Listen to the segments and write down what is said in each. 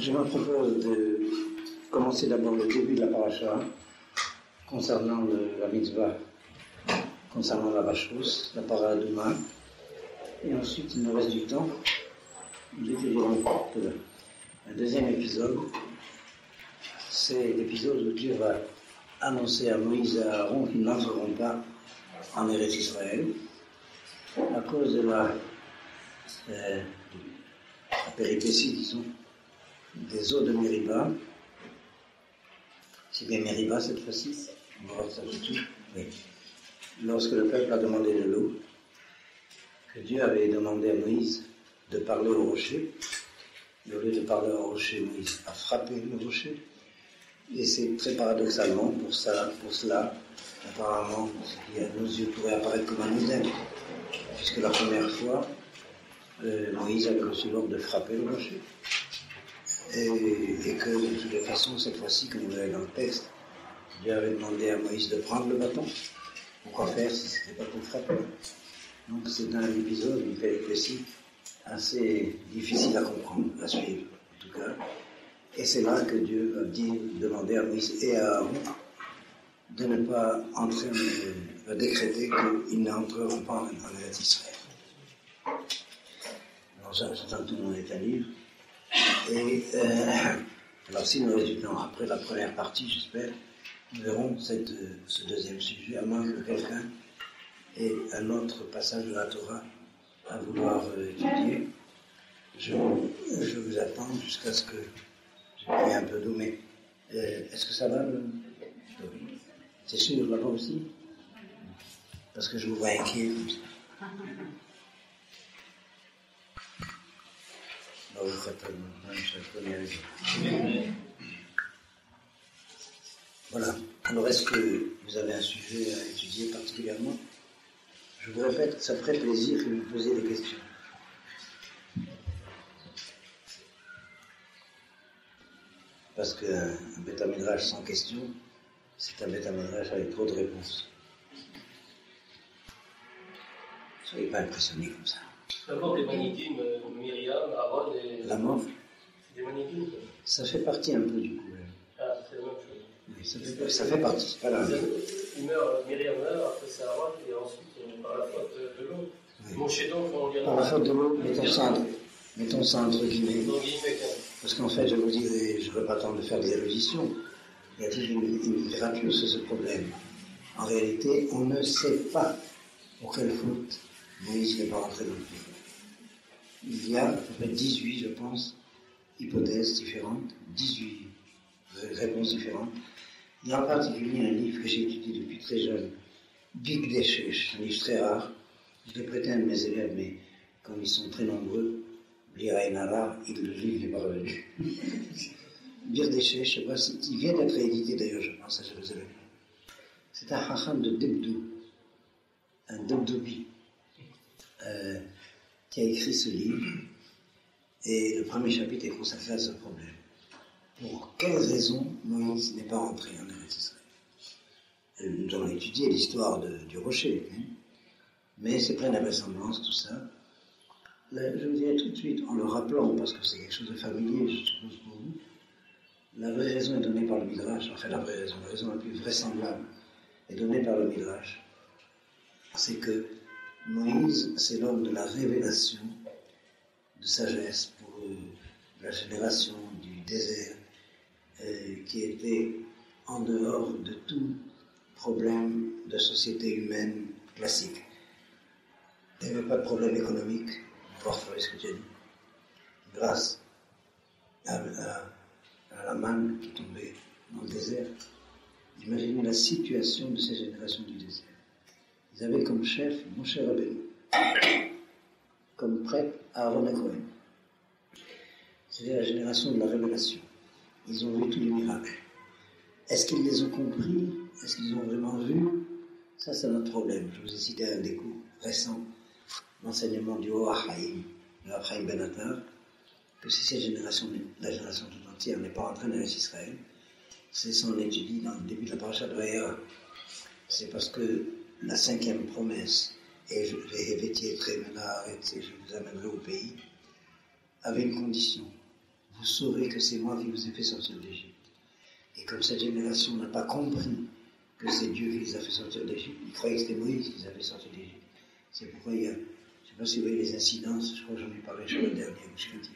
Je me propose de commencer d'abord le début de la paracha concernant la mitzvah, concernant la vache rousse, la paradouma, et ensuite il me reste du temps d'étudier un deuxième épisode. C'est l'épisode où Dieu va annoncer à Moïse et à Aaron qu'ils n'entreront pas en Eretz Israël à cause de la péripétie, disons, des eaux de Mériba. C'est bien Mériba cette fois-ci, on va voir ça tout de suite. Oui. Lorsque le peuple a demandé de l'eau, que Dieu avait demandé à Moïse de parler au rocher, et au lieu de parler au rocher, Moïse a frappé le rocher. Et c'est très paradoxalement, pour cela, apparemment, ce qui à nos yeux pourrait apparaître comme un mystère, puisque la première fois, Moïse avait reçu l'ordre de frapper le rocher. Et que de toute façon, cette fois-ci, comme vous l'avez dans le texte, Dieu avait demandé à Moïse de prendre le bâton. Pourquoi faire si ce n'était pas pour frapper? Donc c'est un épisode, une péripétie assez difficile à comprendre, à suivre en tout cas. Et c'est là que Dieu va demander à Moïse et à Aaron de ne pas entrer, va décréter qu'ils n'entreront pas en Eretz Israël. Alors j'attends que tout le monde est à lire. Et alors s'il nous reste du temps, après la première partie, j'espère, nous verrons ce deuxième sujet, à moins que quelqu'un ait un autre passage de la Torah à vouloir étudier. Je vous attends jusqu'à ce que j'ai pris un peu d'eau, mais est-ce que ça va C'est sûr, là-bas aussi? Parce que je vous vois inquiet comme ça. Vous faites voilà. Alors, est-ce que vous avez un sujet à étudier particulièrement? Je vous répète que ça ferait plaisir que vous me posiez des questions. Parce qu'un Beth Midrash sans question, c'est un Beth Midrash avec trop de réponses. Ne soyez pas impressionnés comme ça. D'abord, les manikim, Myriam, Aaron et... La mort, c'est des manikim. ça fait partie un peu du coup. Ah, c'est la même chose. Oui, ça fait partie, c'est pas la même. Myriam meurt, après c'est Aaron, et ensuite, par la faute de l'eau. Oui. Mon chédon, quand on vient... Par la faute de l'eau, mettons ça entre guillemets. Hein. Parce qu'en fait, je vous dirais, je ne veux pas tenter de faire des allusions. Y a-t-il une littérature sur ce problème? En réalité, on ne sait pas pour quelle faute Moïse n'est pas rentré dans le pays. Il y a à peu près 18, je pense, hypothèses différentes, 18 réponses différentes. Il y a en particulier un livre que j'ai étudié depuis très jeune, Big Deshesh, un livre très rare. Je l'ai prêté à un de mes élèves, mais comme ils sont très nombreux, lire à Enara, le livre n'est pas revenu. Big Deshesh, je sais pas si, il vient d'être réédité d'ailleurs, je pense, à Jérusalem. C'est un hacham de Debdou, un Debdoubi, qui a écrit ce livre, et le premier chapitre est consacré à ce problème. Pour quelles raisons Moïse n'est pas rentré en Eretz Israël? Nous avons étudié l'histoire du rocher, hein, mais c'est plein d'invraisemblance tout ça. Là, je vous dirai tout de suite, en le rappelant, parce que c'est quelque chose de familier, je suppose pour vous, la vraie raison est donnée par le Midrash, enfin la raison la plus vraisemblable est donnée par le Midrash. C'est que Moïse, c'est l'homme de la révélation de sagesse pour la génération du désert qui était en dehors de tout problème de société humaine classique. Il n'y avait pas de problème économique, voir ce que tu as dit, grâce à la manne qui tombait dans le désert. Imaginez la situation de ces générations du désert. Ils avaient comme chef Moshe Rabbeinu, comme prêtre Aaron Cohen. C'était la génération de la révélation. Ils ont vu tous les miracles. Est-ce qu'ils les ont compris? Est-ce qu'ils ont vraiment vu? Ça, c'est notre problème. Je vous ai cité un des cours récents, l'enseignement du Or HaChaim, de Abraham Ben Attar, que si cette génération, la génération tout entière, n'est pas rentrée en Eretz Israël, c'est ça on étudie dans le début de la paracha de Vayera. C'est parce que la cinquième promesse, et je vais répéter très bien et je vous amènerai au pays, avait une condition. vous saurez que c'est moi qui vous ai fait sortir d'Égypte. Et comme cette génération n'a pas compris que c'est Dieu qui les a fait sortir d'Égypte, ils croyaient que c'était Moïse qui les avait sortis d'Égypte. C'est pourquoi il y a, je ne sais pas si vous voyez les incidences, je crois que j'en ai parlé sur le dernier Mishkatif,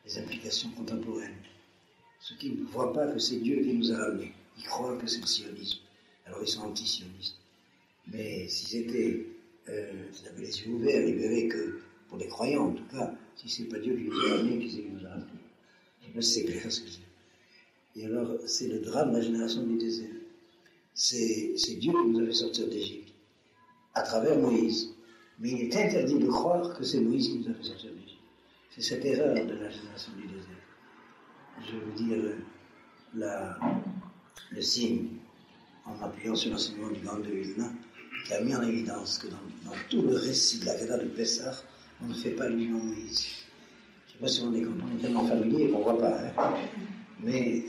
les implications contemporaines. Ceux qui ne voient pas que c'est Dieu qui nous a ramenés, ils croient que c'est le sionisme. Alors ils sont anti-sionistes. Mais s'ils étaient, ils avaient les yeux ouverts, ils verraient que, pour les croyants en tout cas, si c'est pas Dieu qui nous a ramenés, qui c'est qui nous a ramenés? Je ne sais pas si c'est clair ce que je dis. Et alors, c'est le drame de la génération du désert. C'est Dieu qui nous a fait sortir d'Égypte, à travers Moïse. Mais il est interdit de croire que c'est Moïse qui nous a fait sortir d'Égypte. C'est cette erreur de la génération du désert. Je vais vous dire le signe, en m'appuyant sur l'enseignement du Gaon de Vilna, qui a mis en évidence que dans tout le récit de la Gada de Pessah, on ne fait pas allusion à Moïse. Je ne sais pas si on est tellement familier qu'on ne voit pas. Hein. Mais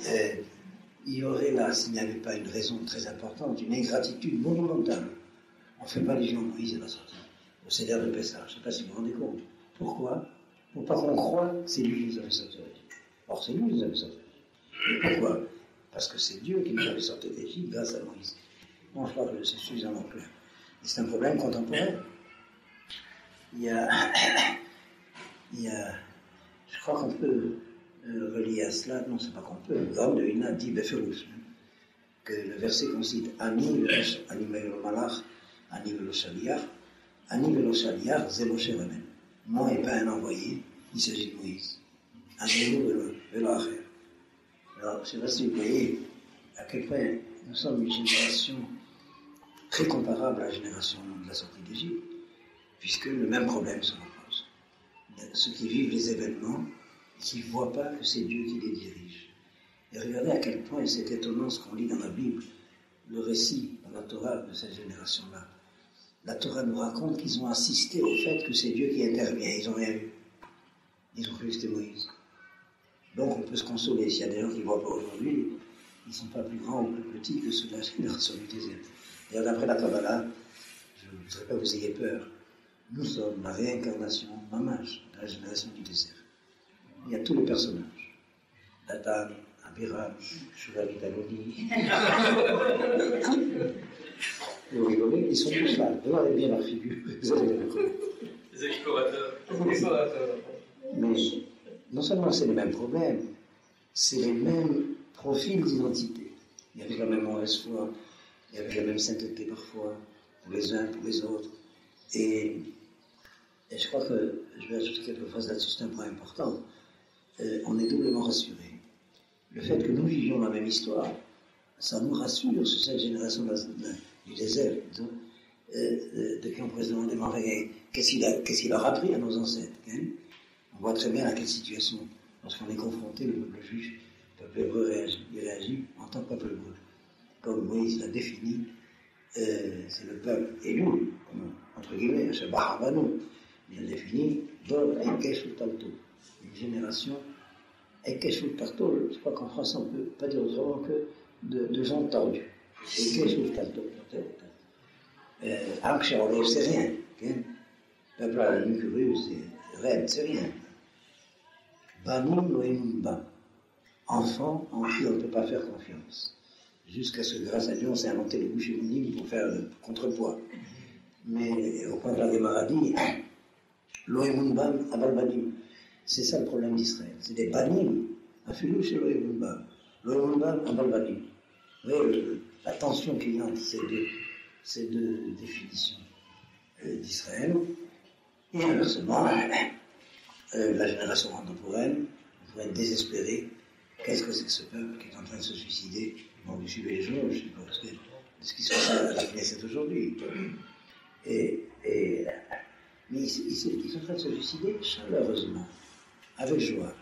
il y aurait là, s'il n'y avait pas une raison très importante, une ingratitude monumentale. On ne fait pas allusion à Moïse et la sortie. Au Seder de Pessah. Je ne sais pas si vous vous rendez compte. Pourquoi? Pour pas qu'on croie que c'est lui qui nous a fait sortir d'Égypte. Or, c'est lui qui nous a fait sortir d'Égypte. Mais pourquoi? Parce que c'est Dieu qui nous a fait sortir d'Égypte grâce à Moïse. Bon, je crois que c'est suffisamment clair. Et c'est un problème contemporain. Il y a je crois qu'on peut relier à cela, non, c'est pas qu'on peut, le Gaon de Vilna dit Beferouch, que le verset qu'on cite, Ani velo malach, Ani velo shaliach, Ani velo shaliach, c'est Moshe Rabbeinu. Moi et pas un envoyé, il s'agit de Moïse. Ani velo acher. Alors, je ne sais pas si vous voyez à quel point nous sommes une génération très comparable à la génération de la sortie d'Égypte, puisque le même problème se repose. Ceux qui vivent les événements, qui ne voient pas que c'est Dieu qui les dirige. Et regardez à quel point c'est étonnant ce qu'on lit dans la Bible, le récit dans la Torah de cette génération-là. La Torah nous raconte qu'ils ont assisté au fait que c'est Dieu qui intervient. Ils n'ont rien vu. Ils ont cru que c'était Moïse. Donc on peut se consoler. S'il y a des gens qui ne voient pas aujourd'hui, ils ne sont pas plus grands ou plus petits que ceux de la génération du désert. D'ailleurs, d'après la Kabbalah, je ne voudrais pas que vous ayez peur. Nous sommes la réincarnation mamash de la génération du désert. Il y a tous les personnages. Dathan, Abiram, Shuvali Taloni. Vous rigolez, ils sont tous là. Regardez bien leur figure. Vous allez les reconnaître. Les explorateurs. Mais non seulement c'est les mêmes problèmes, c'est les mêmes profils d'identité. Il y avait la même mauvaise foi, il y avait la même sainteté parfois, pour les uns, pour les autres. Et je crois que, je vais ajouter quelques phrases là-dessus, c'est un point important. On est doublement rassuré. Le fait que nous vivions la même histoire, ça nous rassure sur cette génération du désert, de qui on pourrait se demander, qu'est-ce qu'il leur a appris à nos ancêtres, hein? On voit très bien à quelle situation, lorsqu'on est confronté, le peuple juif, le peuple hébreu réagit en tant que peuple hébreu. Comme Moïse l'a défini, c'est le peuple élu, entre guillemets, c'est Baravano. Il a défini Dol Ekesh Talto, une génération Ekesh Talto. Je crois qu'en français on ne peut pas dire autrement que de gens tordus. Ekesh Talto. Ankh c'est rien. Le peuple à la Nucuru, c'est raide, c'est rien. Banim Loemun Bam, enfant en qui on ne peut pas faire confiance. Jusqu'à ce que, grâce à Dieu, on s'est inventé les bouches émonimes pour faire le contrepoids. Mais au point de la Gemara dit, Loemun Bam Abal Banim. C'est ça le problème d'Israël. C'est des banim, affilou chez Loemun Bam. Loemun Bam Abal Banim. Vous voyez la tension qu'il y a entre ces deux définitions d'Israël. Et inversement, la génération contemporaine pourrait être désespérée. Qu'est-ce que c'est que ce peuple qui est en train de se suicider? Bon, vous suivez les journaux, je suppose, de ce qui se passe à la Knesset aujourd'hui. Mais ils sont en train de se suicider chaleureusement, avec joie.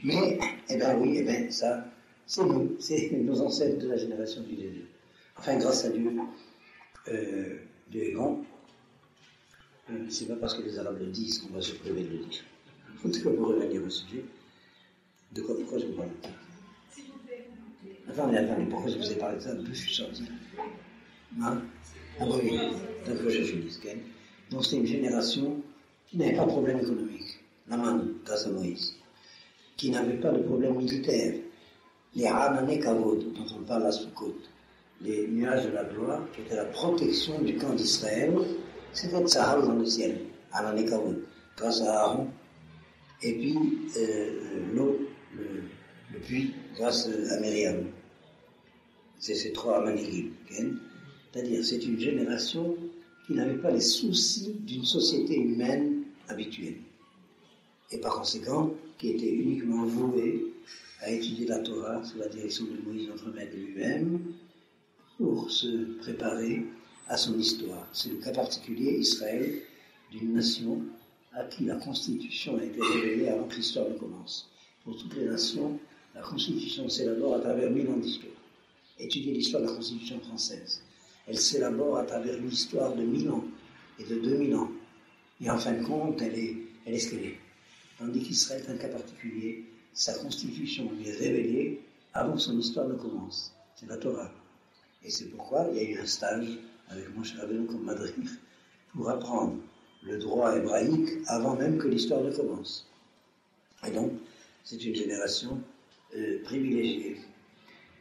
Mais, ça, c'est nous, c'est nos ancêtres de la génération du désert. Enfin, grâce à Dieu, Dieu est grand. C'est pas parce que les Arabes le disent qu'on va se priver de le dire. En tout cas, pour revenir au sujet, pourquoi je vous parle de ça? Attendez, pourquoi je vous ai parlé de ça? D'où je suis sorti? Hein? Ah oui, donc je finis. Donc c'est une génération qui n'avait pas de problème économique, Naman, grâce à Moïse, qui n'avait pas de problème militaire, les Hanane Kavod, dont on parle à Sukkot, les nuages de la gloire, qui étaient la protection du camp d'Israël, c'était Tsahal dans le ciel, Hanane Kavod, grâce à Aaron, et puis l'eau, le puits, grâce à Myriam. C'est ces trois Manigim. C'est-à-dire, c'est une génération qui n'avait pas les soucis d'une société humaine habituelle. Et par conséquent, qui était uniquement vouée à étudier la Torah sous la direction de Moïse, notre maître lui-même, pour se préparer à son histoire. C'est le cas particulier, Israël, d'une nation à qui la Constitution a été révélée avant que l'histoire ne commence. Pour toutes les nations, la Constitution s'élabore à travers 1000 ans d'histoire. Étudiez l'histoire de la Constitution française. Elle s'élabore à travers l'histoire de 1000 ans et de 2000 ans. Et en fin de compte, elle est ce qu'elle est. Tandis qu'Israël est un cas particulier, sa Constitution lui est révélée avant que son histoire ne commence. C'est la Torah. Et c'est pourquoi il y a eu un stage avec Moshe Rabbeinu comme madrich pour apprendre le droit hébraïque avant même que l'histoire ne commence. Et donc, c'est une génération privilégiée.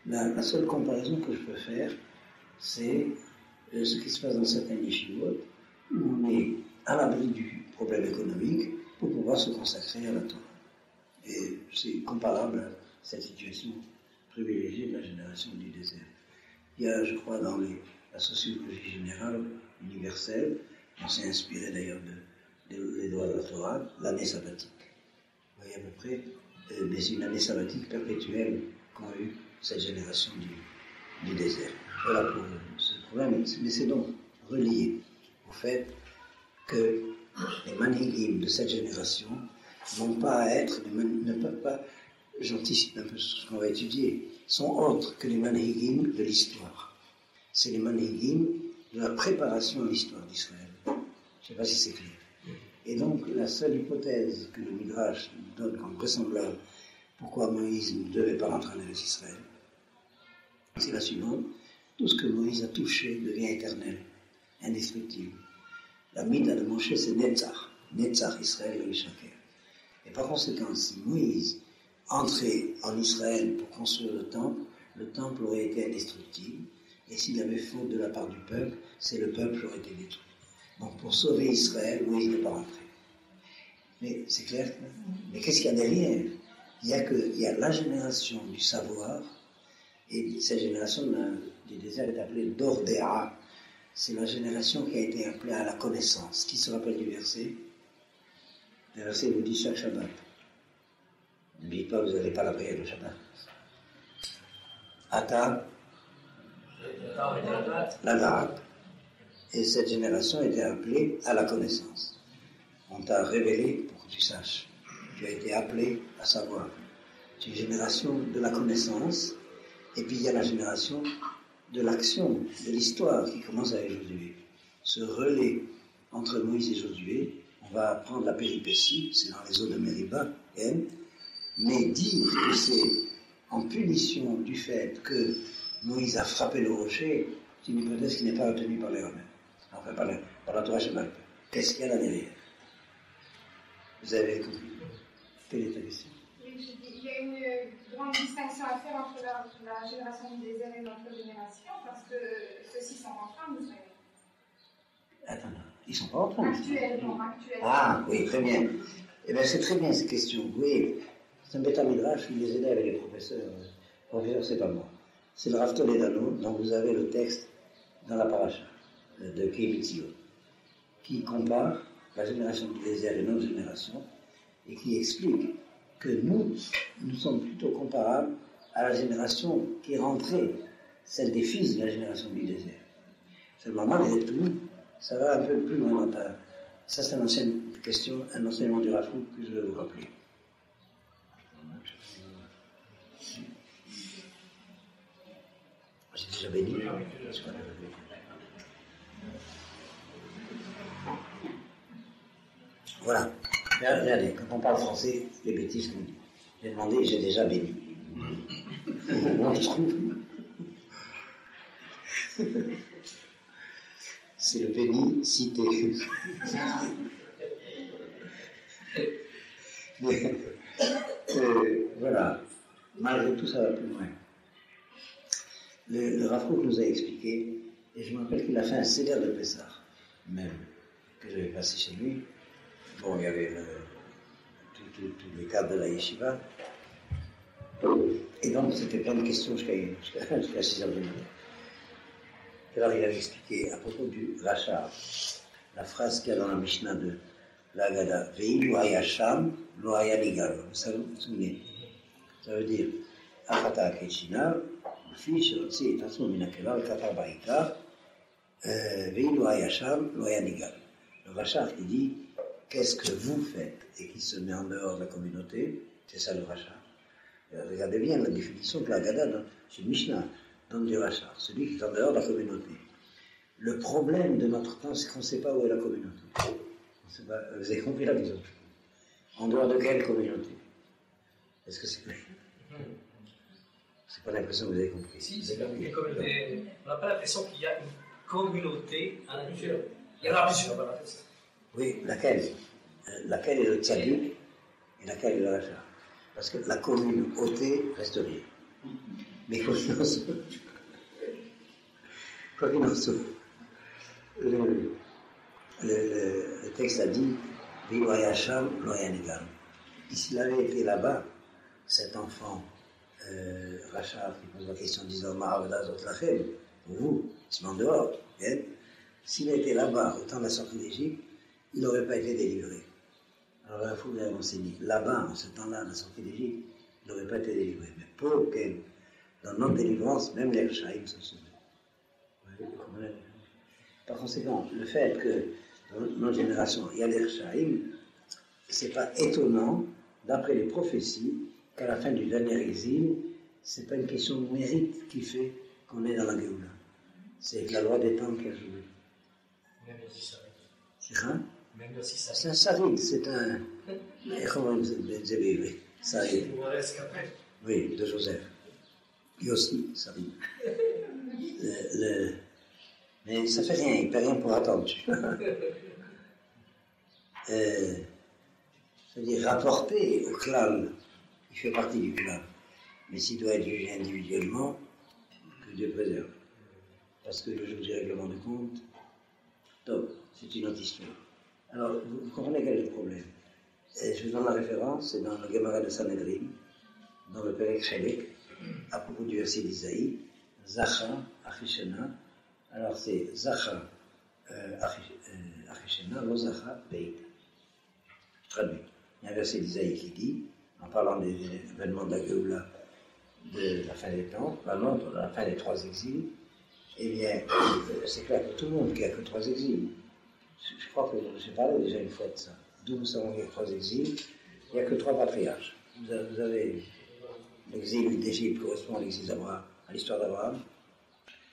La seule comparaison que je peux faire, c'est ce qui se passe dans certaines yeshivot, où on est à l'abri du problème économique pour pouvoir se consacrer à la Torah. Et c'est comparable à cette situation privilégiée de la génération du désert. Il y a, je crois, dans la sociologie générale universelle, on s'est inspiré d'ailleurs des lois de la Torah, l'année sabbatique. Vous voyez à peu près, mais c'est une année sabbatique perpétuelle qu'ont eu cette génération du désert. Voilà pour ce problème, mais c'est donc relié au fait que les manhigim de cette génération n'ont pas à être, ne peuvent pas, j'anticipe un peu ce qu'on va étudier, sont autres que les manhigim de l'histoire. C'est les manhigim de la préparation à l'histoire d'Israël. Je ne sais pas si c'est clair. Et donc, la seule hypothèse que le Midrash nous donne comme vraisemblable pourquoi Moïse ne devait pas rentrer en Eretz Israël, c'est la suivante. Tout ce que Moïse a touché devient éternel, indestructible. La mida de Moshe, c'est Netzach. Netzach, Israël et Shaker. Et par conséquent, si Moïse entrait en Israël pour construire le temple aurait été indestructible. Et s'il y avait faute de la part du peuple, c'est le peuple qui aurait été détruit. Donc pour sauver Israël, Moïse n'est pas rentré. Mais c'est clair. Mais qu'est-ce qu'il y a derrière? Il y a la génération du savoir, et cette génération du désert est appelée Dordéa. C'est la génération qui a été appelée à la connaissance. Qui se rappelle du verset? Le verset vous dit chaque Shabbat. N'oubliez pas, vous n'avez pas la prière de Shabbat. Ata, la Da'at. Et cette génération était appelée à la connaissance. On t'a révélé pour que tu saches. Tu as été appelé à savoir. C'est une génération de la connaissance, et puis il y a la génération de l'action, de l'histoire qui commence avec Josué. Ce relais entre Moïse et Josué, on va apprendre la péripétie, c'est dans les eaux de Mériba, mais dire que c'est en punition du fait que Moïse a frappé le rocher, c'est une hypothèse qui n'est pas retenue par les Romains, enfin par la Torah Shabbat. Qu'est-ce qu'il y a là derrière? Vous avez compris? Quelle est ta question? Oui, il y a une grande distinction à faire entre la génération du désert et notre génération, parce que ceux-ci sont en train de nous. Attends, ils sont pas en train. Actuellement. Ah, oui, très bien. Eh bien, c'est très bien ces questions. Oui, c'est un bêta midrash, je les aidais avec les professeurs. Professeur, c'est pas moi. C'est le Rav Toledano, dont vous avez le texte dans la paracha de Kémitzio, qui compare la génération du désert et notre génération, et qui explique que nous sommes plutôt comparables à la génération qui est rentrée, celle des fils de la génération du désert. Seulement, malgré tout, ça va un peu plus loin. Ça, c'est une ancienne question, un enseignement du Rav que je vais vous rappeler. J'ai déjà béni. Voilà. Regardez, quand on parle français, les bêtises qu'on dit. J'ai demandé, j'ai déjà béni. Moi, je trouve. C'est le béni cité. Mais, voilà, malgré tout, ça va plus loin. Le Rav Kook nous a expliqué, et je me rappelle qu'il a fait un seder de Pessah, même, que j'avais passé chez lui. Bon, il y avait tous les cadres de la yeshiva. Et donc, c'était plein de questions jusqu'à 6 heures du matin. Alors, il avait expliqué à propos du rachat, la phrase qu'il y a dans la Mishnah de l'Agada, Ve'ilu hayasham, lo hayanigal. Vous vous souvenez? Ça veut dire, Achata akechina, Fi shirotzi etatsu minakela, Kafar baïka, Ve'ilu hayasham, lo hayanigal. Le rachat, il dit, qu'est-ce que vous faites et qui se met en dehors de la communauté? C'est ça le rachat. Regardez bien la définition que l'Agada, chez Mishnah, donne du rachat, celui qui est en dehors de la communauté. Le problème de notre temps, c'est qu'on ne sait pas où est la communauté. On sait pas, vous avez compris la vision. En dehors de quelle communauté? Est-ce que c'est clair? C'est pas l'impression que vous avez compris. Si, c'est une communauté. On n'a pas l'impression qu'il y a une communauté à l'intérieur. Il y en a plusieurs, voilà. Oui, laquelle? Laquelle est le tzaddik et laquelle est le rachat? Parce que la communauté reste rien. Mais quoi qu'il en soit, le texte a dit Vivoyacham loyanigal. S'il avait été là-bas, cet enfant, Rachab, qui pose la question en disant Ma'avda Zot Lachem, pour vous, c'est en dehors, bien. S'il était là-bas au temps de la sortie d'Égypte, il n'aurait pas été délivré. Alors là, il faut bien renseigner. Là-bas, en ce temps-là, de la sortie d'Égypte, il n'aurait pas été délivré. Mais pour que, dans notre délivrance, même les Rechaïm sont sauvés. Par conséquent, le fait que dans notre génération, il y a des Rechaïm, c'est pas étonnant, d'après les prophéties, qu'à la fin du dernier exil, c'est pas une question de mérite qui fait qu'on est dans la Géoula. C'est la loi des temps qui a joué. Même si ça arrive. C'est rien? Même si ça C'est un sarid, c'est un... Comment vous avez sarid? Oui, de Joseph. Lui aussi, sarid. Mais ça fait rien, il ne peut rien pour attendre. C'est-à-dire rapporter au clan, il fait partie du clan. Mais s'il doit être jugé individuellement, que Dieu préserve. Parce que le jour du règlement de compte, donc, c'est une autre histoire. Alors, vous comprenez quel est le problème? Je vous donne la référence, c'est dans le Gemara de Sanhedrin, dans le Perek Chelek, à propos du verset d'Isaïe, Zacha, Achishena. Alors, c'est Zacha, Achishena, Lo Zacha, Beit. Traduit. Il y a un verset d'Isaïe qui dit, en parlant des événements de la Géoula, de la fin des temps, de la fin des 3 exils, eh bien, c'est clair pour tout le monde qu'il n'y a que 3 exils. Je crois que j'ai parlé déjà une fois de ça. D'où nous savons qu'il y a 3 exils, il n'y a que 3 patriarches. Vous avez l'exil d'Égypte correspond à l'exil d'Abraham, à l'histoire d'Abraham,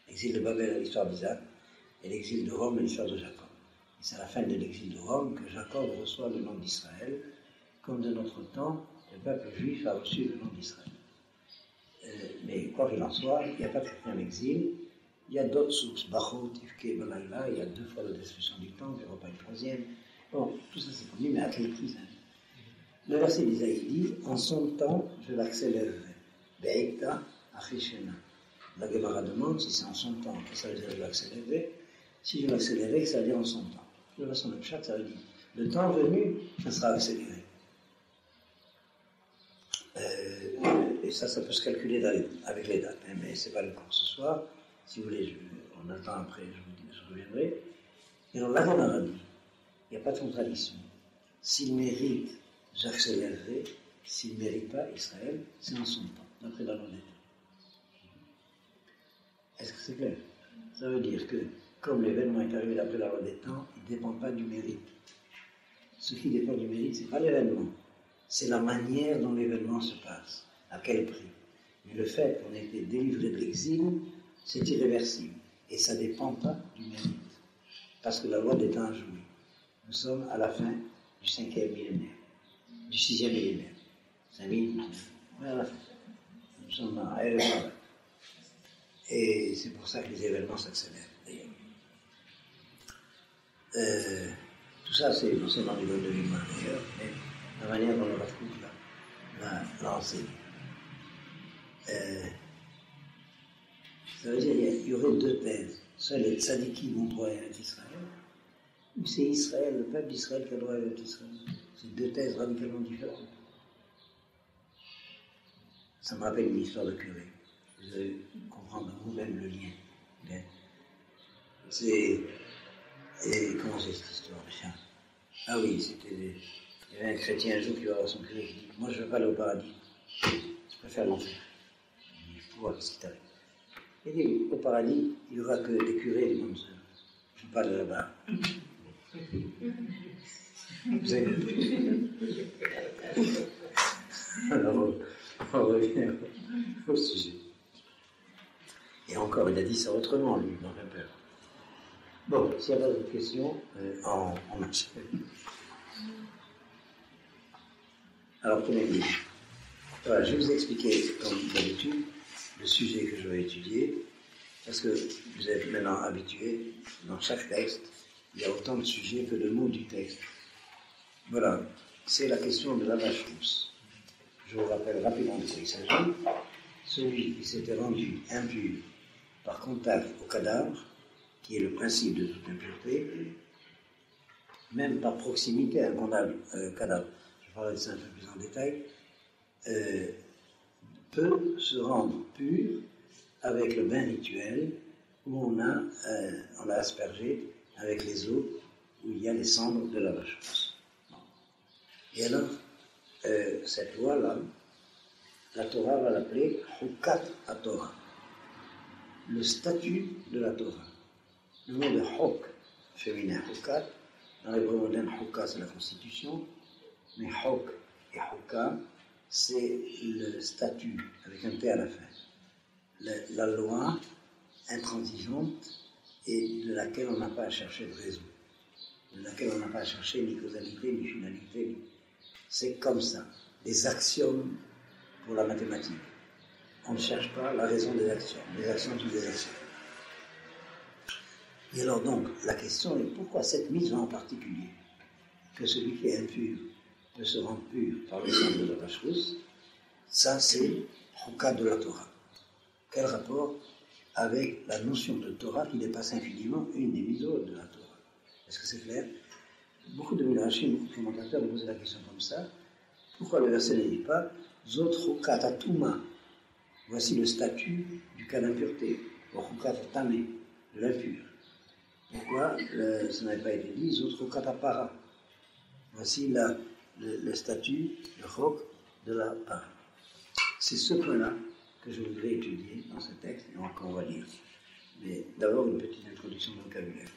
l'exil de Babel à l'histoire d'Isaac, et l'exil de Rome à l'histoire de Jacob. Et c'est à la fin de l'exil de Rome que Jacob reçoit le nom d'Israël, comme de notre temps, le peuple juif a reçu le nom d'Israël. Mais quoi qu'il en soit, il n'y a pas de 4e exil. Il y a d'autres sources, Bachot, Tifke, Balaïla, il y a 2 fois la destruction du temple, il n'y aura pas une 3e. Bon, tout ça c'est connu, mais à quel prix? Le verset d'Isaïe dit, en son temps, je l'accélérerai. Be'ekta, Achishena. La Gemara demande si c'est en son temps, que ça veut dire je l'accélérerai. Si je l'accélérerai, ça veut dire en son temps. De façon de chat, ça veut dire, le temps venu, ça sera accéléré. Et ça peut se calculer avec les dates, hein, mais ce n'est pas le cas ce soir. Si vous voulez, on attend après, je reviendrai. Et alors, la Gemara dit, il n'y a pas de contradiction. S'il mérite, j'accélérerai. S'il ne mérite pas, Israël, c'est en son temps, d'après la loi des temps. Est-ce que c'est clair? Ça veut dire que, comme l'événement est arrivé d'après la loi des temps, il ne dépend pas du mérite. Ce qui dépend du mérite, ce n'est pas l'événement. C'est la manière dont l'événement se passe. À quel prix? Mais le fait qu'on ait été délivré de l'exil, c'est irréversible. Et ça ne dépend pas du mérite. Parce que la loi des temps a joué. Nous sommes à la fin du 5e millénaire. Du 6e millénaire. 5000, on est à la fin. Nous sommes à Erev. Et c'est pour ça que les événements s'accélèrent, d'ailleurs. Tout ça, c'est dans le domaine de l'humain, d'ailleurs. Mais la manière dont le Rav Kook l'a enseigné. Ça veut dire qu'il y aurait deux thèses. Soit les tzadikim ont droit à Eretz Israël, ou c'est Israël, le peuple d'Israël qui a droit à Eretz Israël. C'est deux thèses radicalement différentes. Ça me rappelle une histoire de curé. Vous allez comprendre vous-même le lien. Bien. Comment c'est cette histoire? Ah oui, il y avait un chrétien un jour qui va voir son curé qui dit « Moi je ne veux pas aller au paradis, je préfère l'enfer. » Il faut voir ce qui t'arrive. Il dit « Au paradis, il n'y aura que des curés et des bonnes œuvres. Je ne veux pas aller là-bas. » Vous avez compris? Alors, on revient au sujet. Et encore, il a dit ça autrement, lui, dans la peur. Bon, s'il n'y a pas d'autres questions, on marche. Alors, prenez-le. Voilà, je vais vous expliquer, comme d'habitude, le sujet que je vais étudier, parce que vous êtes maintenant habitués, dans chaque texte, il y a autant de sujets que de mots du texte. Voilà, c'est la question de la vache rousse. Je vous rappelle rapidement de quoi il s'agit. Celui qui s'était rendu impur par contact au cadavre, qui est le principe de toute impureté, même par proximité à un cadavre, je parlerai de ça un peu plus en détail, peut se rendre pur avec le bain rituel où on a aspergé avec les eaux où il y a les cendres de la vache rousse. Et alors, cette loi-là, la Torah va l'appeler Chukat HaTorah, le statut de la Torah. Le mot de Chok, féminin Chukat, dans l'hébreu moderne, Chukah c'est la constitution, mais Chok et Chukah c'est le statut, avec un T à la fin. La loi intransigeante et de laquelle on n'a pas à chercher de raison, de laquelle on n'a pas à chercher ni causalité, ni finalité. C'est comme ça, des axiomes pour la mathématique. On ne cherche pas la raison des actions. Les actions sont des actions. Et alors donc, la question est pourquoi cette mise en particulier, que celui qui est impur peut se rendre pur par le sang de la vache rousse, ça c'est Chukat de la Torah. Quel rapport avec la notion de Torah qui dépasse infiniment une des mitzvot de la Torah? Est-ce que c'est clair? Beaucoup de Midrashim, beaucoup de commentateurs ont posé la question comme ça. Pourquoi le verset ne dit pas Zot Chukat Atuma? Voici le statut du cas d'impureté, ou Chukat Tamé, de l'impur. Pourquoi ça n'avait pas été dit Zot Chukat Apara? Voici le statut, le chok de la para. C'est ce point-là que je voudrais étudier dans ce texte et qu'on va lire. Mais d'abord une petite introduction de vocabulaire.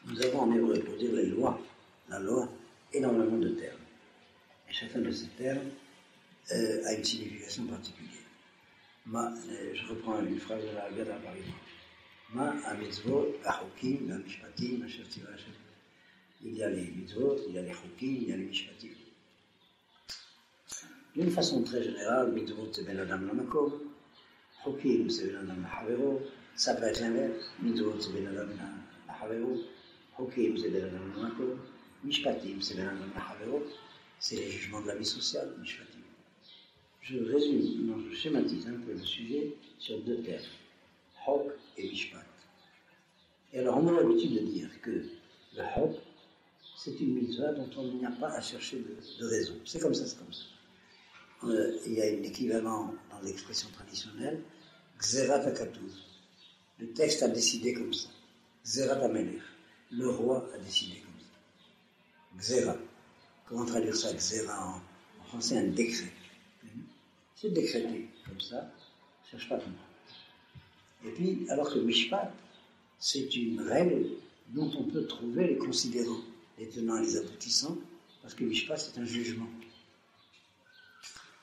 Nous avons en hébreu, pour dire les lois, la loi, énormément de termes. Et chacun de ces termes a une signification particulière. Je reprends une phrase de la Haggadah par exemple. Ma ha-mitzvot, ha-chokim, ha-mishpatim, asher tzivah Hashem. Il y a les mitzvot, il y a les chokim, il y a les mishpatim. D'une façon très générale, mitzvot c'est ben adam lamakom, chokim c'est ben adam lahavero, ça peut être l'inverse, mitzvot c'est ben adam lahavero, chokim c'est ben adam lamakom, mishpatim c'est ben adam lahavero, c'est les jugements de la vie sociale, mishpatim. Je résume, non, je schématise un peu le sujet sur deux termes, chok et mishpat. Et alors on a l'habitude de dire que le chok, c'est une mitzvah dont on n'y a pas à chercher de raison. C'est comme ça, c'est comme ça. Il y a un équivalent dans l'expression traditionnelle, Gzerat HaKatuv. Le texte a décidé comme ça. Gzerat HaMelech. Le roi a décidé comme ça. Gzera. Comment traduire ça, Gzera en français, un décret. C'est décrété comme ça. Ne cherche pas plus. Et puis, alors que Mishpat, c'est une règle dont on peut trouver les considérants, les tenants et les aboutissants, parce que Mishpat, c'est un jugement.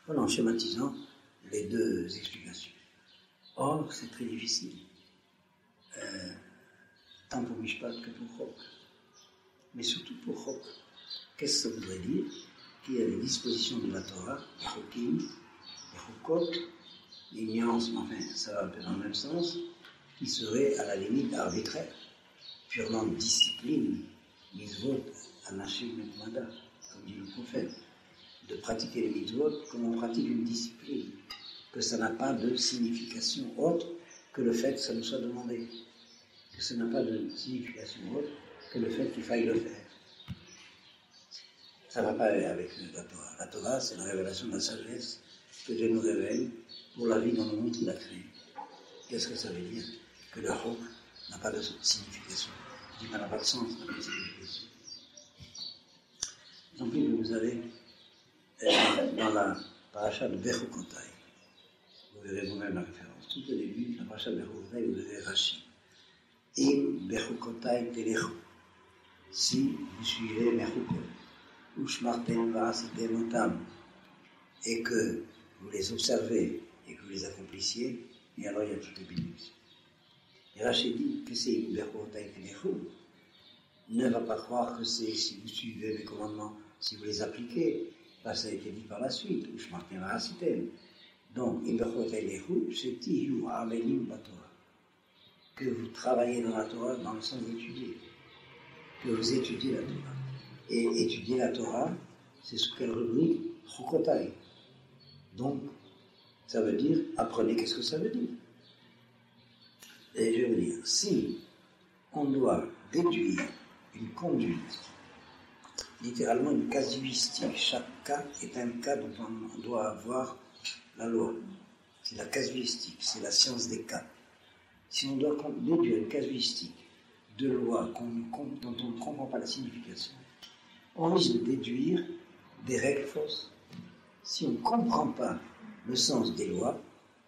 Voilà, en schématisant les deux explications. Or, c'est très difficile, tant pour Mishpat que pour Chok. Mais surtout pour Chok. Qu'est-ce que ça voudrait dire? Qu'il y a des dispositions de la Torah, les Chokim, les Chokot, les nuances, mais enfin, ça va un peu dans le même sens, qui seraient à la limite arbitraires, purement discipline, mitzvot, anashim et mada, comme dit le prophète, de pratiquer les mitzvot comme on pratique une discipline, que ça n'a pas de signification autre que le fait que ça nous soit demandé, que ça n'a pas de signification autre que le fait qu'il faille le faire. Ça ne va pas avec la Torah. La Torah, c'est la révélation de la sagesse que Dieu nous révèle pour la vie dans le monde qu'il a créé. Qu'est-ce que ça veut dire? Que le hukm n'a pas de signification. Je dis pas n'a pas de sens, n'a pas de signification. Tant pis que vous avez dans la paracha de Bechukotai, vous verrez vous-même la référence. Tout au début de la paracha de Bechukotai, vous verrez Rashi. Im Bechukotai telechu. Si vous suivez mes chukot, ushmartem va'asitem otam, et que vous les observez et que vous les accomplissiez, et alors il y a toutes les bénédictions. Et Rachid dit que c'est une Bechukotai telechu. Ne va pas croire que c'est si vous suivez mes commandements, si vous les appliquez. Là, ça a été dit par la suite. Ushmartem va'asitem. Donc, im Bechukotai telechu, c'est tihu avelim batorah. Que vous travaillez dans la Torah dans le sens d'étudier. Que vous étudiez la Torah. Et étudier la Torah, c'est sous quelle rubrique? Chukotai. Donc, ça veut dire, apprenez qu'est-ce que ça veut dire. Et je vais vous dire, si on doit déduire une conduite, littéralement une casuistique, chaque cas est un cas dont on doit avoir la loi. C'est la casuistique, c'est la science des cas. Si on doit déduire une casuistique de loi dont on ne comprend pas la signification, on risque de déduire des règles fausses. Si on ne comprend pas le sens des lois,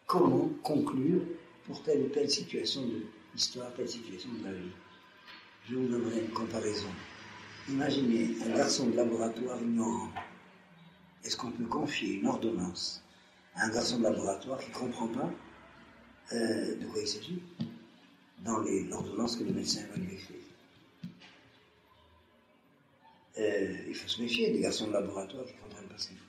comment conclure pour telle ou telle situation de l'histoire, telle situation de la vie? Je vous donnerai une comparaison. Imaginez un garçon de laboratoire ignorant. Est-ce qu'on peut confier une ordonnance à un garçon de laboratoire qui ne comprend pas de quoi il s'agit dans l'ordonnance que le médecin va lui écrire? Il faut se méfier des garçons de laboratoire qui ne comprennent pas ce qu'ils font.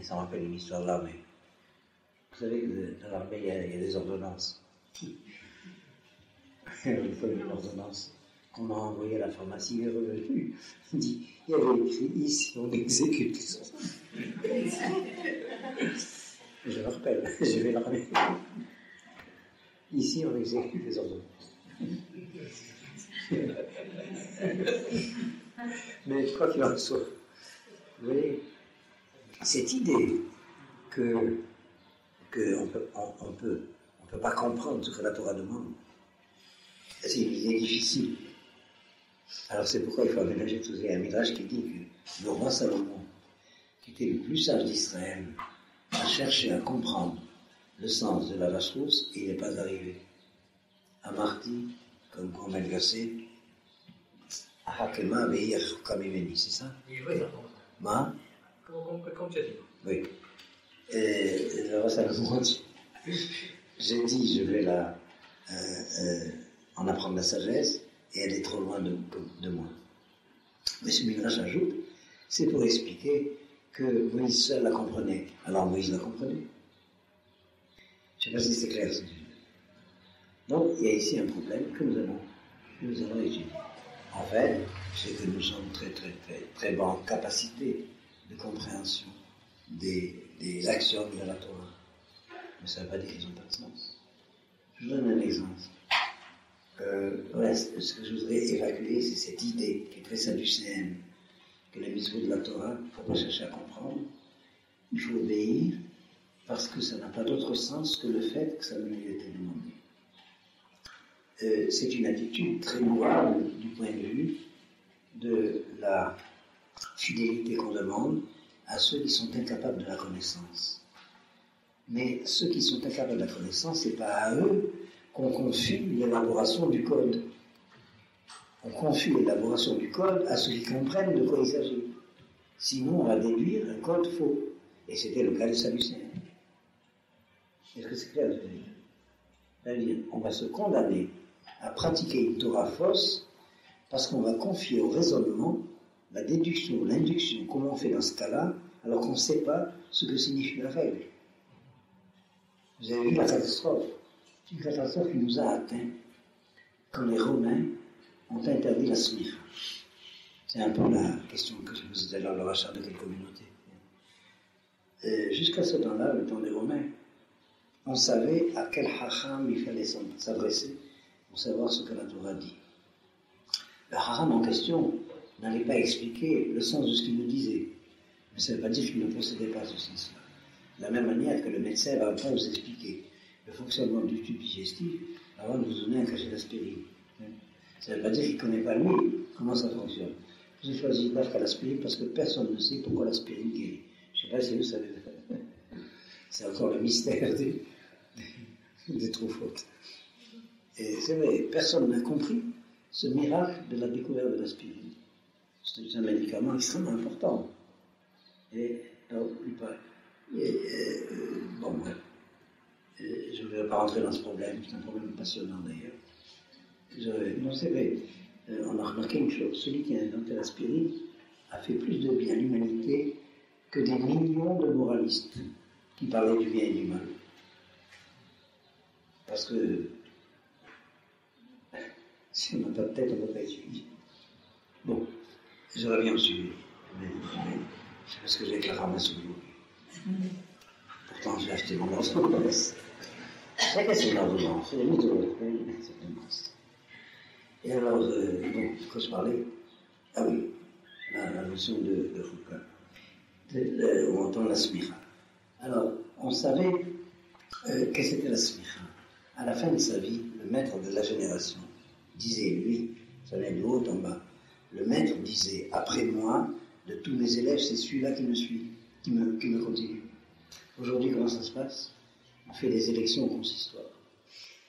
Ça me rappelle une histoire de l'armée. Vous savez que dans l'armée, il y a des ordonnances. Une fois, une ordonnance qu'on a envoyée à la pharmacie, il est revenu. Il dit, il y avait écrit ici, on exécute les ordonnances. Je me rappelle, j'ai fait l'armée. Ici, on exécute les ordonnances. Mais quoi qu'il en soit, vous voyez, cette idée qu'on ne peut pas comprendre ce que la Torah demande, c'est une idée difficile. Alors c'est pourquoi il faut aménager tout ça. Il y a un midrash qui dit que le roi Salomon, qui était le plus sage d'Israël, a cherché à comprendre le sens de la vache rousse et il n'est pas arrivé. Amarti, comme on met le verset, Ahakema veir kamimeni, c'est ça? Oui, exactement. Ma? Comme tu as dit. Oui. Et le roi Salomon dit, j'ai dit, je vais en apprendre la sagesse, et elle est trop loin de moi. Mais ce midrash ajoute, c'est pour expliquer que Moïse seul la comprenait. Alors Moïse la comprenait. Je ne sais pas si c'est clair ce que je dis. Donc il y a ici un problème que nous allons étudier. En fait, c'est que nous sommes très très très très bas en capacité de compréhension des actions de la Torah. Mais ça ne veut pas dire qu'ils n'ont pas de sens. Je vous donne un exemple. Ce que je voudrais évacuer, c'est cette idée qui est très sadducéenne, que les mitzvot de la Torah, il ne faut pas chercher à comprendre, il faut obéir, parce que ça n'a pas d'autre sens que le fait que ça lui ait été demandé. C'est une attitude très louable du point de vue de la fidélité qu'on demande à ceux qui sont incapables de la connaissance. Mais ceux qui sont incapables de la connaissance, ce n'est pas à eux qu'on confie l'élaboration du code. On confie l'élaboration du code à ceux qui comprennent de quoi il s'agit. Sinon, on va déduire un code faux. Et c'était le cas des Sadducéens. Est-ce que c'est clair ce que je veux dire? C'est-à-dire, on va se condamner à pratiquer une Torah fausse parce qu'on va confier au raisonnement la déduction, l'induction, comment on fait dans ce cas-là, alors qu'on ne sait pas ce que signifie la règle. Vous avez vu la catastrophe? C'est une catastrophe qui nous a atteints quand les Romains ont interdit la smicha. C'est un peu la question que je vous disais dans le rachat de quelle communauté. Jusqu'à ce temps-là, le temps des Romains, on savait à quel hacham il fallait s'adresser pour savoir ce que la Torah dit. Le hacham en question n'allait pas expliquer le sens de ce qu'il nous disait. Mais ça ne veut pas dire qu'il ne possédait pas ce sens-là. De la même manière que le médecin ne va pas vous expliquer le fonctionnement du tube digestif avant de vous donner un cachet d'aspirine. Ça ne veut pas dire qu'il ne connaît pas lui comment ça fonctionne. J'ai choisi d'afka l'aspirine parce que personne ne sait pourquoi l'aspirine guérit. Je ne sais pas si vous savez. C'est encore le mystère des trop fautes. Et c'est vrai, personne n'a compris ce miracle de la découverte de l'aspirine. C'est un médicament extrêmement important. Et donc, bon, bref. Je ne vais pas rentrer dans ce problème, c'est un problème passionnant d'ailleurs. Non, c'est vrai. On a remarqué une chose, celui qui a inventé l'aspirine a fait plus de bien à l'humanité que des millions de moralistes qui parlaient du bien et du mal. Parce que si on n'a pas de tête, on ne peut pas étudier. Bon, je reviens au sujet. C'est parce que j'ai avec la ramasse au bout. Pourtant, j'ai acheté mon ordonnance. C'est qu'est-ce que c'est une ordonnance? C'est les mythes de l'ordonnance. Et alors, bon, de quoi je parlais? Ah oui, la notion de Foucault. On entend la smicha. Alors, on savait qu'est-ce que c'était la smicha. À la fin de sa vie, le maître de la génération disait, lui, ça vient de haut en bas, le maître disait, après moi, de tous mes élèves, c'est celui-là qui me suit, qui me continue. Aujourd'hui, comment ça se passe? On fait des élections au consistoire.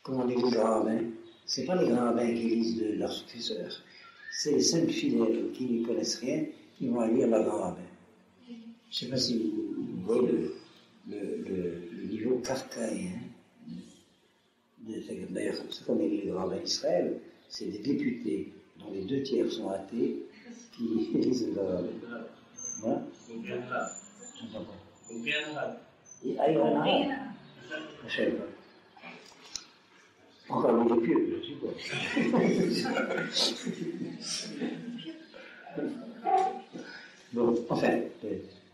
Comment on dit les grands rabbins? Ce n'est pas les grands rabbins qui lisent de leurs successeurs, c'est les simples fidèles qui ne connaissent rien, qui vont lire leur grand rabbin. Je ne sais pas si vous voyez le niveau kafkaïen. D'ailleurs, ce qu'on est les grands rabbins d'Israël, c'est des députés dont les 2 tiers sont athées qui lisent le rabbin. Voilà. J'entends pas. Ah, il y en a un. Je ne sais pas. Encore les pieux, je suppose. Bon, enfin,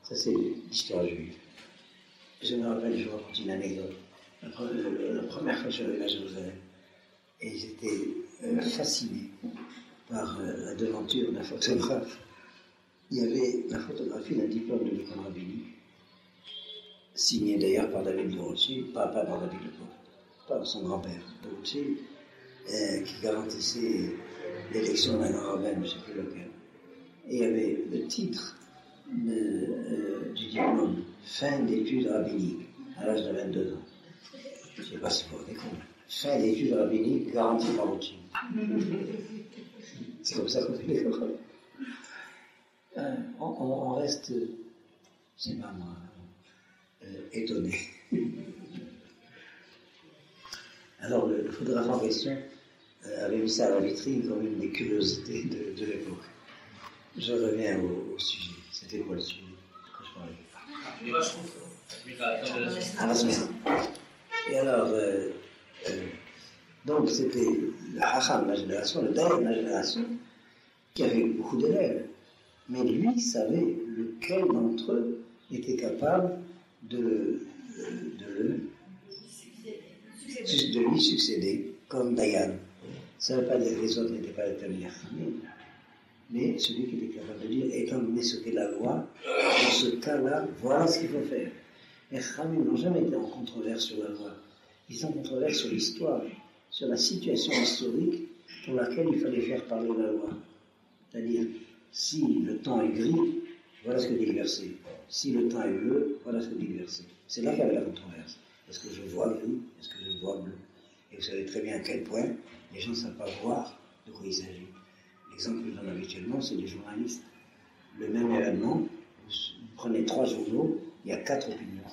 ça c'est l'histoire juive. Je me rappelle, je vous raconte une anecdote. La première fois que je suis arrivé à Jérusalem, et j'étais fasciné par la devanture d'un photographe. Il y avait la photographie d'un diplôme de l'école rabbinique, signé d'ailleurs par David de Rothschild, pas par David de Rothschild, par son grand-père de Rothschild, qui garantissait l'élection d'un grand rabbin, je ne sais plus lequel. Et il y avait le titre du diplôme, fin d'études rabbiniques, à l'âge de 22 ans. Je ne sais pas si vous vous rendez compte. Fin d'études rabbiniques garantie par Rothschild. C'est comme ça qu'on fait les écoles. On reste, je ne sais pas moi, étonné. Alors le photographe en question avait mis ça à la vitrine comme une des curiosités de l'époque. Je reviens au sujet. C'était quoi le sujet quand je parlais? À la semaine. Et alors, donc c'était le hacham de la génération, le daïr de la génération, qui avait beaucoup d'élèves. Mais lui savait lequel d'entre eux était capable de lui succéder comme Dayan. Ça ne veut pas dire que les autres n'étaient pas établis à famille, mais celui qui était capable de dire, étant donné ce qu'est la loi, dans ce cas-là, voilà ce qu'il faut faire. Les Khamim n'ont jamais été en controverse sur la loi. Ils sont en controverse sur l'histoire, sur la situation historique pour laquelle il fallait faire parler la loi. C'est-à-dire, si le temps est gris, voilà ce que dit le verset. Si le temps est bleu, voilà ce que dit le verset. C'est là qu'il y avait la controverse. Est-ce que je vois gris? Est-ce que je vois bleu? Et vous savez très bien à quel point les gens ne savent pas voir de quoi il s'agit. L'exemple que je donne habituellement, c'est les journalistes. Le même événement, vous prenez 3 journaux, il y a 4 opinions.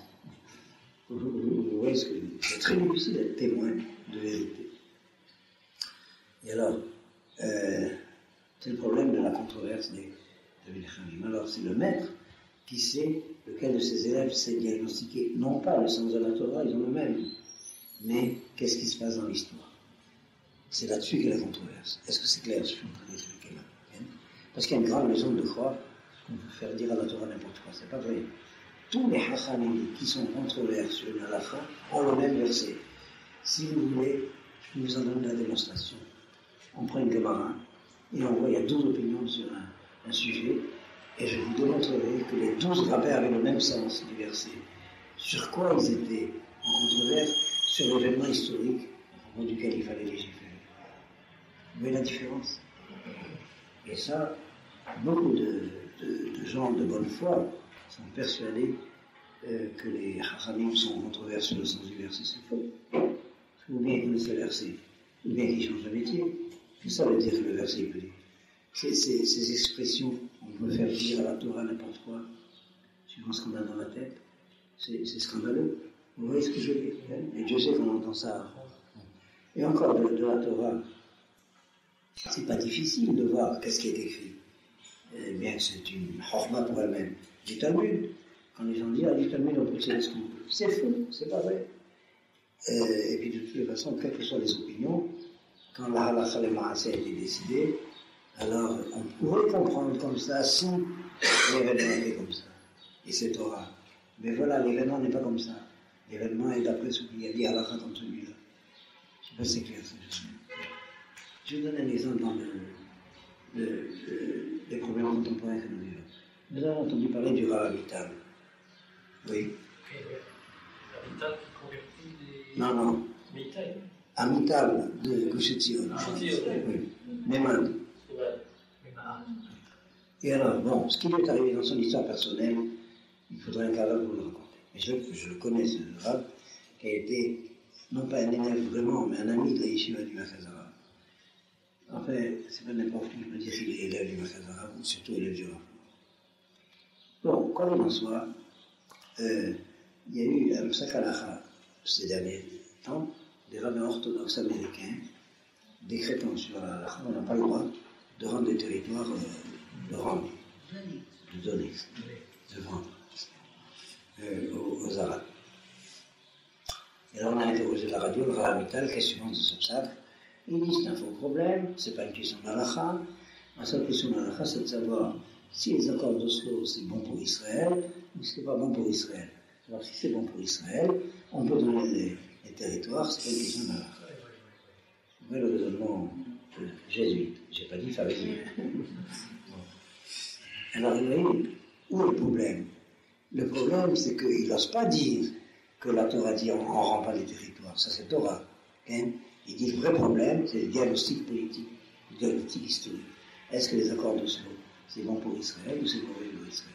Vous voyez ce que c'est très difficile d'être témoin de vérité. Et alors, c'est le problème de la controverse des Khamim. Alors, c'est le maître qui sait lequel de ses élèves sait diagnostiquer, non pas le sens de la Torah, ils ont le même, mais qu'est-ce qui se passe dans l'histoire. C'est là-dessus qu'est la controverse. Est-ce que c'est clair ce que je suis en train d'expliquer là? Parce qu'il y a une grande raison de croire qu'on peut faire dire à la Torah n'importe quoi. C'est pas vrai. Tous les hachamim qui sont controversés sur une halakha ont le même verset. Si vous voulez, je peux vous en donner la démonstration. On prend une Gemara et on voit il y a 12 opinions sur un sujet, et je vous démontrerai que les 12 rabbins avaient le même sens du verset. Sur quoi ils étaient en controverse? Sur l'événement historique à propos duquel il fallait légiférer. Vous voyez la différence? Et ça, beaucoup de gens de bonne foi sont persuadés que les hachamim sont en controverse sur le sens du verset. C'est faux. Ou bien ils connaissent le verset, ou bien ils changent de métier. Tout ça veut dire que le verset peut dire. Ces expressions, on peut faire dire à la Torah n'importe quoi, suivant ce qu'on a dans la tête, c'est scandaleux. Vous voyez ce que je veux dire? Et Dieu sait qu'on entend ça. Et encore de la Torah, c'est pas difficile de voir qu'est-ce qui est écrit. Eh bien, c'est une chorma pour elle-même. Du Talmud, quand les gens disent, du Talmud, on peut tirer ce qu'on veut. C'est faux, c'est pas vrai. Et puis de toute façon, quelles que soient les opinions, quand la halakha le ma'aseh a été décidée, alors on pourrait comprendre comme ça si l'événement était comme ça. Et c'est Torah. Mais voilà, l'événement n'est pas comme ça. L'événement est d'après ce qu'il y a dit halakha comme celui-là. Je ne sais pas si c'est clair. Je vous donne un exemple dans les problèmes contemporains que nous vivons. Nous avons entendu parler du Rav Amital. Oui. Amital qui convertit des... Non. Amital de Gush Etzion. Oui. Neman. Et alors, bon, ce qui lui est arrivé dans son histoire personnelle, il faudrait un cadre pour le raconter. Mais je le connais, ce Rav, qui a été, non pas un élève vraiment, mais un ami de la yeshiva du Machazara. En fait, c'est pas n'importe qui peut dire qu'il est élève du Machazara, ou surtout élève du Rav. Bon, quoi qu'il en soit, il y a eu un psak-halacha ces derniers temps, des rabbins orthodoxes américains décrétant sur la halacha, on n'a pas le droit de rendre des territoires, de rendre, de donner, de vendre aux Arabes. Et là, on a interrogé la radio, le Rav Amital, question de ce psak. Il dit c'est un faux problème, c'est pas une question d'halakha. La seule question d'halakha, c'est de savoir si les accords d'Oslo c'est bon pour Israël ou si c'est pas bon pour Israël. Alors si c'est bon pour Israël, on peut donner les territoires, c'est pas une question d'halakha. Vous voyez le raisonnement jésuite, j'ai pas dit pharisien. Alors vous voyez, où est le problème? Le problème, c'est qu'il n'ose pas dire que la Torah dit on ne rend pas les territoires, ça c'est Torah. Hein? Il dit le vrai problème, c'est le diagnostic politique, le diagnostic historique. Est-ce que les accords d'Oslo, c'est bon pour Israël ou c'est mauvais pour Israël?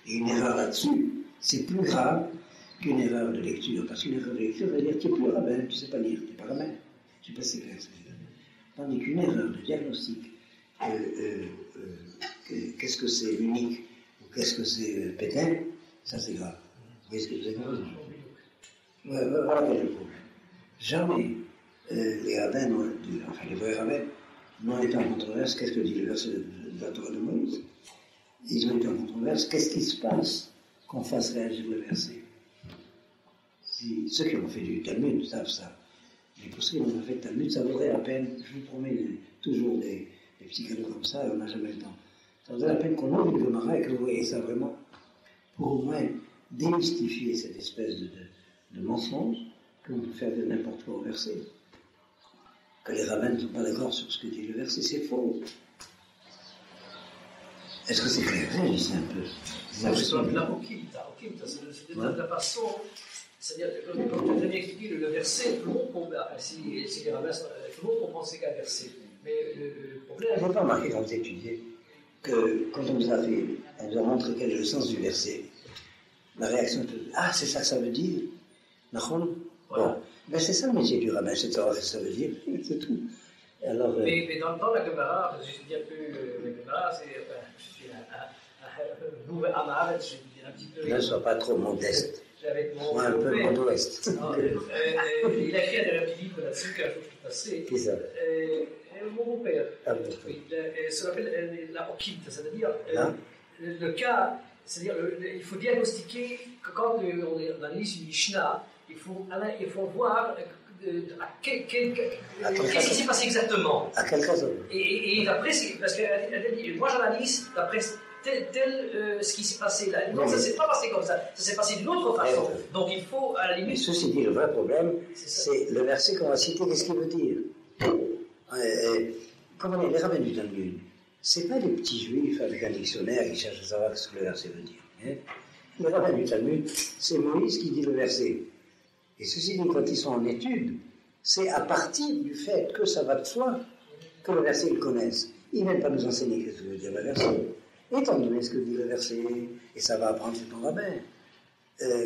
Et une erreur là-dessus, c'est plus grave qu'une erreur de lecture. Parce qu'une erreur de lecture veut dire que tu n'es plus rabbin, tu ne sais pas lire, tu n'es pas rabbin. Je ne sais pas si c'est clair. Tandis qu'une erreur de diagnostic, qu'est-ce que c'est l'unique ou qu'est-ce que c'est Pétain, ça c'est grave. Vous voyez ce que je veux dire? Voilà quel est le problème. Jamais les rabbins, enfin les vrais rabbins, n'ont été en controverse. Qu'est-ce que dit le verset de la Torah de Moïse? Ils ont été en controverse. Qu'est-ce qui se passe qu'on fasse réagir le verset? Si, ceux qui ont fait du Talmud savent ça. Mais pour ceux qui n'ont pas fait de Talmud, ça vaudrait la peine, je vous promets toujours des petits cadeaux comme ça, on n'a jamais le temps. Ça vaudrait la peine qu'on ouvre une Gemara et que vous voyez ça vraiment, pour au moins démystifier cette espèce de mensonge qu'on peut faire de n'importe quoi au verset. Que les rabbins ne sont pas d'accord sur ce que dit le verset, c'est faux. Est-ce que c'est clair? Réagissez un peu. C'est la okimta, c'est la façon, c'est-à-dire, comme tu as bien expliqué le verset, tout le monde comprend, si les rabbins, tout le monde comprend ces cas versets. Mais le problème... Vous n'avez pas remarqué quand vous étudiez que quand on nous a montré quel est le sens du verset, la réaction était « Ah, c'est ça que ça veut dire ?» Bon, ben c'est ça le métier du rabbin, c'est de savoir ce que ça veut dire, c'est tout. Alors, mais dans la Gemara, j'étudie un peu la Gemara, je suis un nouvel amaret, je dis un petit peu... Ne sois pas trop modeste. Avec mon un peu modeste. Il a écrit un petit livre là-dessus qu'un jour je suis passé. Qui ça? Mon beau-père. Ah, bon. Oui, ça s'appelle la okimta, c'est-à-dire le cas, c'est-à-dire il faut diagnostiquer que quand on analyse une Mishnah, il faut voir qu'est-ce qui s'est passé exactement? À quel cas? Et d'après, parce que moi j'analyse d'après ce qui s'est passé là. Non, ça ne s'est pas passé comme ça. Ça s'est passé d'une autre façon. Donc il faut, à la limite. Ceci dit, le vrai problème, c'est le verset qu'on va citer, qu'est-ce qu'il veut dire? Comment les rabbins du Talmud, c'est pas des petits juifs avec un dictionnaire qui cherchent à savoir ce que le verset veut dire. Hein? Les rabbins du Talmud, c'est Moïse qui dit le verset. Et ceci dit, quand ils sont en étude, c'est à partir du fait que ça va de soi que le verset ils connaissent. Ils ne viennent pas nous enseigner ce que veut dire le verset. Étant donné ce que dit le verset, et ça va apprendre chez ton rabbin,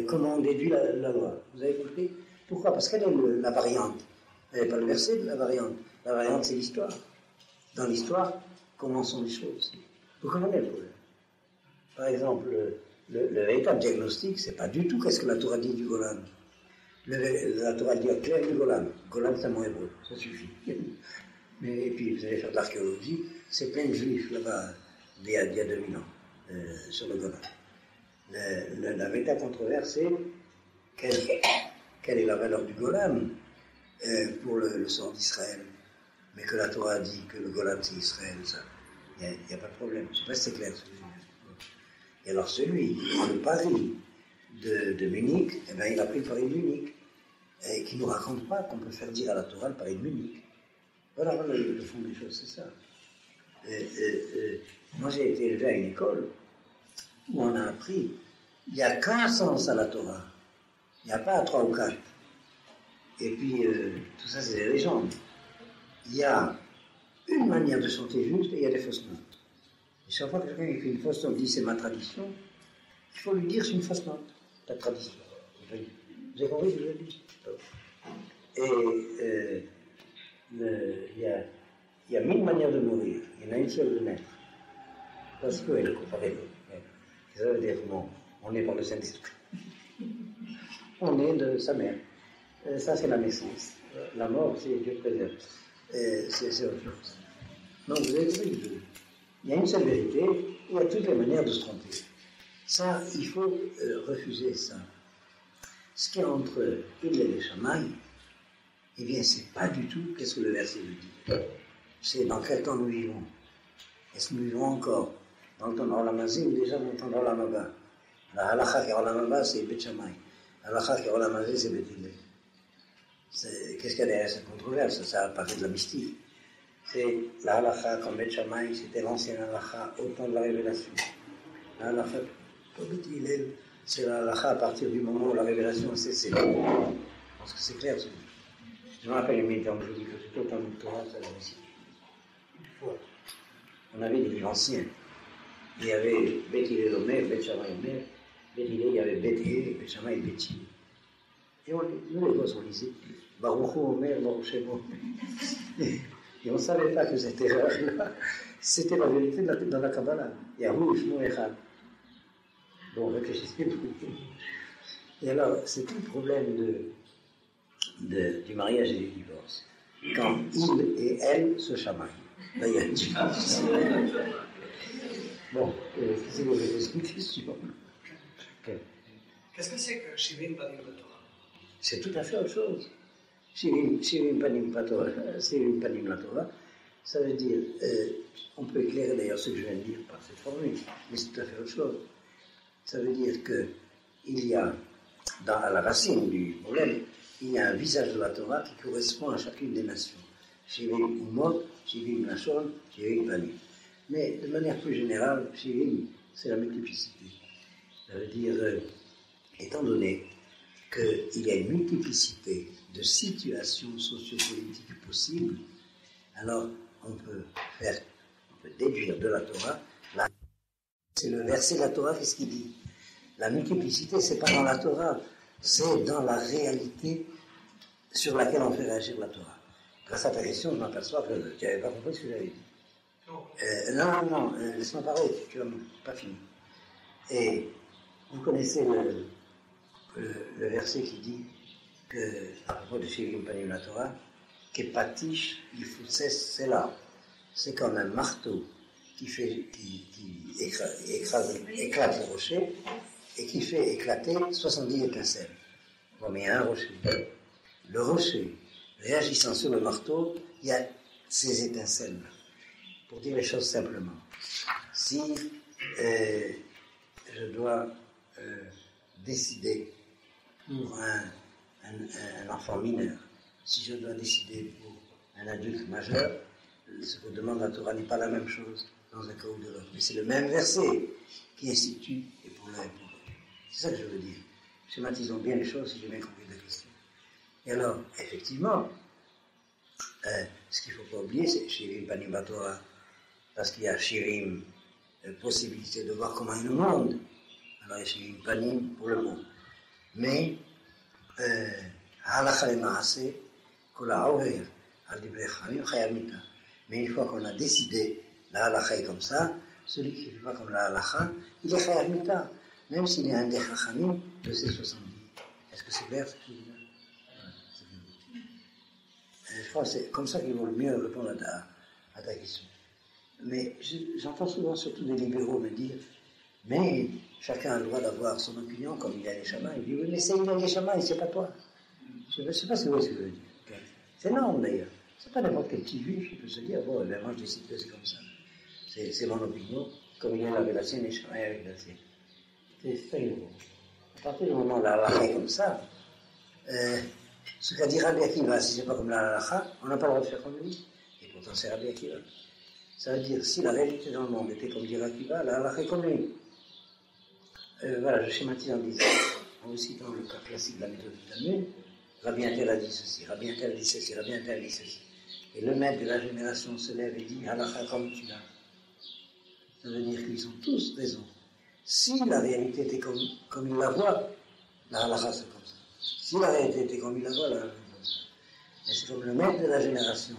comment on déduit la loi. Vous avez compris? Pourquoi? Parce qu'elle est la variante. Elle n'est pas le verset, la variante. La variante, c'est l'histoire. Dans l'histoire, comment sont les choses? Vous comprenez le problème? Par exemple, le véritable diagnostic, c'est pas du tout qu'est-ce que la Torah dit du Golan. La Torah dit clair du Golan. Golan, c'est un mot hébreu, ça suffit. Et puis, vous allez faire de l'archéologie, c'est plein de juifs là-bas, il y a 2000 ans, sur le Golan. La véritable controverse, c'est quelle est la valeur du Golan pour le sort d'Israël. Mais que la Torah dit que le Golan c'est Israël, ça, il n'y a pas de problème. Je ne sais pas si c'est clair ce que je dis. Et alors celui qui prend le pari de Munich, eh ben, il a pris le pari de Munich, et qui ne nous raconte pas qu'on peut faire dire à la Torah le pari de Munich. Voilà le fond des choses, c'est ça. Moi j'ai été élevé à une école où on a appris, il n'y a qu'un sens à la Torah, il n'y a pas 3 ou 4. Et puis tout ça c'est des légendes. Il y a une manière de chanter juste et il y a des fausses notes. Et chaque fois que quelqu'un écrit une fausse note dit c'est ma tradition, il faut lui dire c'est une fausse note, ta tradition. Vous avez compris ce que je dis? Et il y a 1000 manières de mourir, il y en a une seule de naître. Parce qu'elle est comparée. Ça veut dire on est par le Saint-Esprit. On est de sa mère. Ça c'est la naissance. La mort c'est Dieu préserve. C'est autre chose. Donc vous avez compris, il y a une seule vérité, il y a toutes les manières de se tromper. Ça, il faut refuser ça. Ce qui est entre il et les Shamaï, eh bien, c'est pas du tout qu'est-ce que le verset veut dire. C'est dans quel temps nous vivons. Est-ce que nous vivons encore dans le temps d'Olamazé ou déjà dans le temps d'Olamaba? La halakha qui est Olamaba, c'est Bet Shamaï. La halakha qui est Olamazé, c'est Bet Hillel. Qu'est-ce qu'il y a derrière cette controverse? Ça paraît de la mystique. C'est la halakha comme Bet Shamaï, c'était l'ancienne halakha au temps de la révélation. La halakha comme Bet Hillel, c'est la halakha à partir du moment où la révélation a cessé. Parce que c'est clair. Je me rappelle une minute où je dis que tout au temps du Torah, ça la mystique. Une fois, on avait des livres anciens. Il y avait Bet Hillel Omer, Bet Shamaï Omer. Bet Hillel, il y avait Bet Hillel, Bet Shamaï, Bet Hillel. Et nous, les gosses, on lisait Baruch Hu Omer, Baruch Shem Omer. Et on ne savait pas que cette erreur-là, c'était la vérité dans la Kabbalah. Yahou Shmo Echad. Bon, réfléchissez. Et alors, c'est tout le problème du mariage et du divorce. Quand il et elle se chamaillent. Là, il y a une différence. Bon, c'est une question. Qu'est-ce que c'est que Shirin Panim Torah? C'est tout à fait autre chose. Shirin Panim la Torah, ça veut dire, on peut éclairer d'ailleurs ce que je viens de dire par cette formule, mais c'est tout à fait autre chose. Ça veut dire qu'il y a, à la racine du problème, il y a un visage de la Torah qui correspond à chacune des nations. Shirin Umot, Shirin Lashon, Shirin Panim. Mais de manière plus générale, Shirin, c'est la multiplicité. Ça veut dire, étant donné qu'il y a une multiplicité de situations sociopolitiques possibles, alors on peut déduire de la Torah. C'est le verset de la Torah, qu'est-ce qu'il dit? La multiplicité, c'est pas dans la Torah, c'est dans la réalité sur laquelle on fait réagir la Torah. Grâce à ta question, je m'aperçois que tu n'avais pas compris ce que j'avais dit. Non, laisse-moi parler, tu n'as pas fini. Et vous connaissez le verset qui dit que, à propos de Shirim Panim la Torah, que Patish, il faut c'est là. C'est comme un marteau qui éclate le rocher et qui fait éclater 70 étincelles. Bon, mais il y a un rocher. Le rocher réagissant sur le marteau, il y a ces étincelles. Pour dire les choses simplement. Si je dois décider pour un enfant mineur, si je dois décider pour un adulte majeur, ce que demande la Torah n'est pas la même chose dans un cas ou de l'autre. Mais c'est le même verset qui institue et pour l'un et pour l'autre. C'est ça que je veux dire. Schématisons bien les choses si j'ai bien compris la question. Et alors, effectivement, ce qu'il ne faut pas oublier, c'est Shirim Panim Batora, parce qu'il y a Shirim, possibilité de voir comment est le monde. Alors il y a Shirim Panim pour le monde. Mais, Halakha le Maaseh, Kola Aover, Al Divrei Chachamim, Chayav Mita. Mais une fois qu'on a décidé, la halakha est comme ça, celui qui ne fait pas comme la halakha, il est chayav mita, même s'il est un des chachamim de ses 70. Est-ce que c'est clair ce que je dis là? Je crois que c'est comme ça qu'il vaut le mieux répondre à ta question. Mais j'entends souvent, surtout des libéraux, me dire, mais chacun a le droit d'avoir son opinion comme il a les chamans. Il dit, oui, mais c'est il a les chamans et c'est pas toi. Je ne sais pas si vous voyez ce que je veux dire. C'est énorme d'ailleurs. C'est pas n'importe quel petit juif qui peut se dire, bon, ben moi je décide que c'est comme ça. C'est mon opinion, comme il y en avait la sienne et je avec la sienne. C'est très nouveau. À partir du moment où la halakha est comme ça, ce qu'a dit Rabbi Akiva, si c'est pas comme la halakha, on n'a pas le droit de faire comme lui. Et pourtant c'est Rabbi Akiva. Ça veut dire, si la réalité dans le monde était comme dit Rabbi Akiva, la halakha est comme lui. Voilà, je schématise en citant le cas classique de la méthode du Talmud. Rabbi Intel a dit ceci, Rabbi Intel a dit ceci, Rabbi Intel a dit ceci. Et le maître de la génération se lève et dit halakha comme tu l'as. Ça veut dire qu'ils ont tous raison. Si la réalité était comme il la voit, la halakha c'est comme ça. Si la réalité était comme il la voit, la halakha c'est comme ça. Mais c'est comme le maître de la génération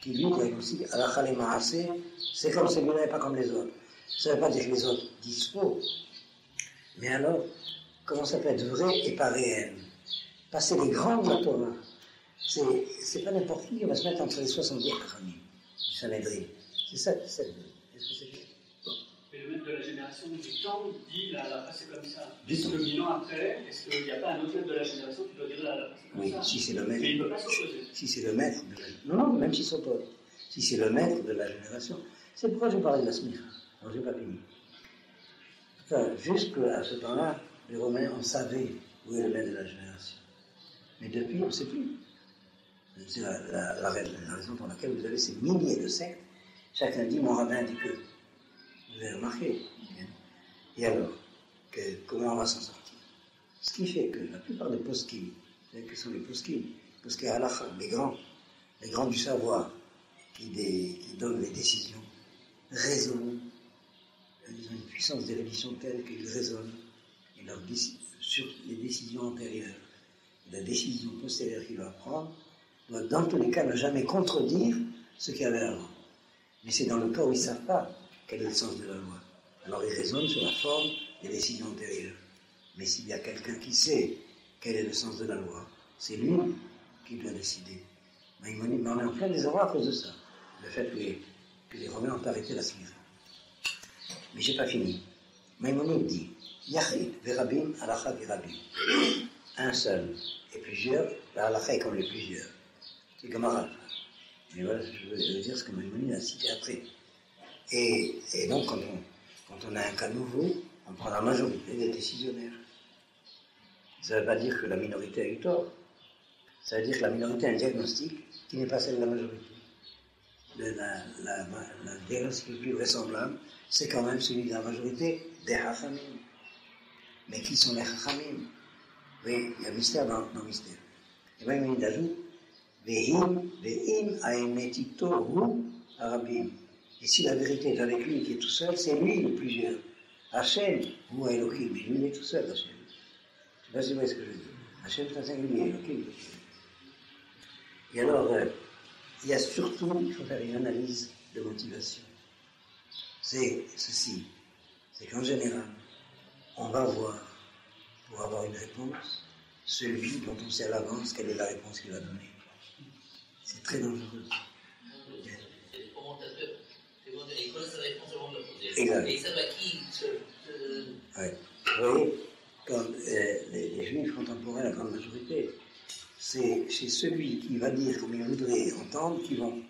qui lui diagnostique halakha le maaseh, c'est comme celui-là et pas comme les autres. Ça ne veut pas dire que les autres disent faux. Mais alors, comment ça peut être vrai et pas réel? Parce que les grands de la Torah, c'est pas n'importe qui va se mettre entre les 70 Khamim, du Sanhedrin. C'est ça, est-ce que c'est clair? Mais le maître de la génération du temps dit la halakha c'est comme ça. Du temps. 1000 ans après, est-ce qu'il n'y a pas un autre maître de la génération qui doit dire la halakha c'est comme ça? Oui, si c'est le maître. Mais il ne peut pas s'opposer. Si c'est le maître de la... Non, même s'il s'oppose. Si c'est le maître de la génération. C'est pourquoi je parlais de la smicha. Alors, je n'ai pas fini. Enfin, jusqu'à ce temps-là, les Romains, on savait où est le maître de la génération. Mais depuis, on ne sait plus. C'est la raison pour laquelle vous avez ces milliers de sectes. Chacun dit, mon rabbin dit que. Vous avez remarqué. Et alors, comment on va s'en sortir? Ce qui fait que la plupart des poskim, vous savez que sont les poskim halakha, les grands du savoir, qui donnent les décisions, raisonnent. Ils ont une puissance d'érudition telle qu'ils raisonnent sur les décisions antérieures. La décision postérieure qu'il va prendre doit dans tous les cas ne jamais contredire ce qu'il y avait avant. Mais c'est dans le cas où ils ne savent pas quel est le sens de la loi. Alors ils raisonnent sur la forme des décisions antérieures. Mais s'il y a quelqu'un qui sait quel est le sens de la loi, c'est lui qui doit décider. Maïmonide m'en est en plein désarroi à cause de ça. Le fait que les Romains ont arrêté la smira. Mais je n'ai pas fini. Maïmonide dit Yachid verabim halakha verabim. Un seul et plusieurs, la halakha est comme les plusieurs. C'est Gemara. Mais voilà, je veux dire ce que Maïmonide a cité après. Et donc, quand on a un cas nouveau, on prend la majorité des décisionnaires. Ça ne veut pas dire que la minorité a eu tort. Ça veut dire que la minorité a un diagnostic qui n'est pas celle de la majorité. La diagnostic le plus vraisemblable, c'est quand même celui de la majorité des Chachamim. Mais qui sont les Chachamim? Oui, il y a mystère dans le mystère. Et même il ajoute Ve'im ha'emetito hu harabim. Et si la vérité est avec lui qui est tout seul, c'est lui le plusieurs. Hachem hu Elohim, mais lui il est tout seul, Hachem. Je ne sais pas si vous voyez ce que je veux dire. Hachem c'est un singulier, Elohim. Et alors, il y a surtout, il faut faire une analyse de motivation. C'est ceci, c'est qu'en général, on va voir, pour avoir une réponse, celui dont on sait à l'avance quelle est la réponse qu'il va donner. C'est très dangereux. C'est les commentateurs. Ils connaissent la réponse avant de la poser. Exact. Et ils savent à qui Ouais. Vous voyez, quand les Juifs contemporains, la grande majorité, c'est celui qui va dire comme il voudrait entendre qui vont.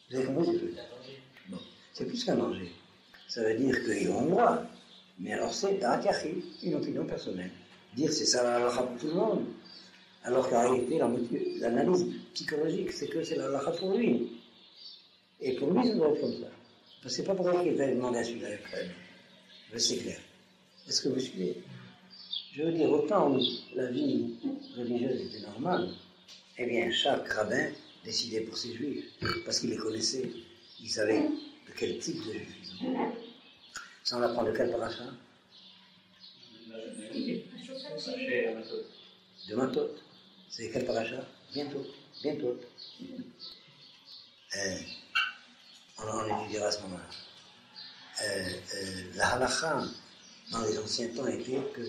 Vous avez compris ce que je veux dire? Bon, c'est plus qu'un danger. Ça veut dire qu'ils ont le droit. Mais alors c'est une opinion personnelle. Dire c'est ça la halakha pour tout le monde. Alors qu'en réalité, l'analyse psychologique, c'est que c'est la halakha pour lui. Et pour lui, ça doit être comme ça. Parce que c'est pas pour lui qu'il va demander à celui-là. Mais c'est clair. Est-ce que vous suivez? Je veux dire, autant où la vie religieuse était normale, eh bien, chaque rabbin décidait pour ses juifs, parce qu'il les connaissait, il savait de quel type de juifs ils ont. Ça, on apprend de quel paracha? De Matot. C'est quel paracha? Bientôt. On étudiera à ce moment-là. La halakha, dans les anciens temps, était que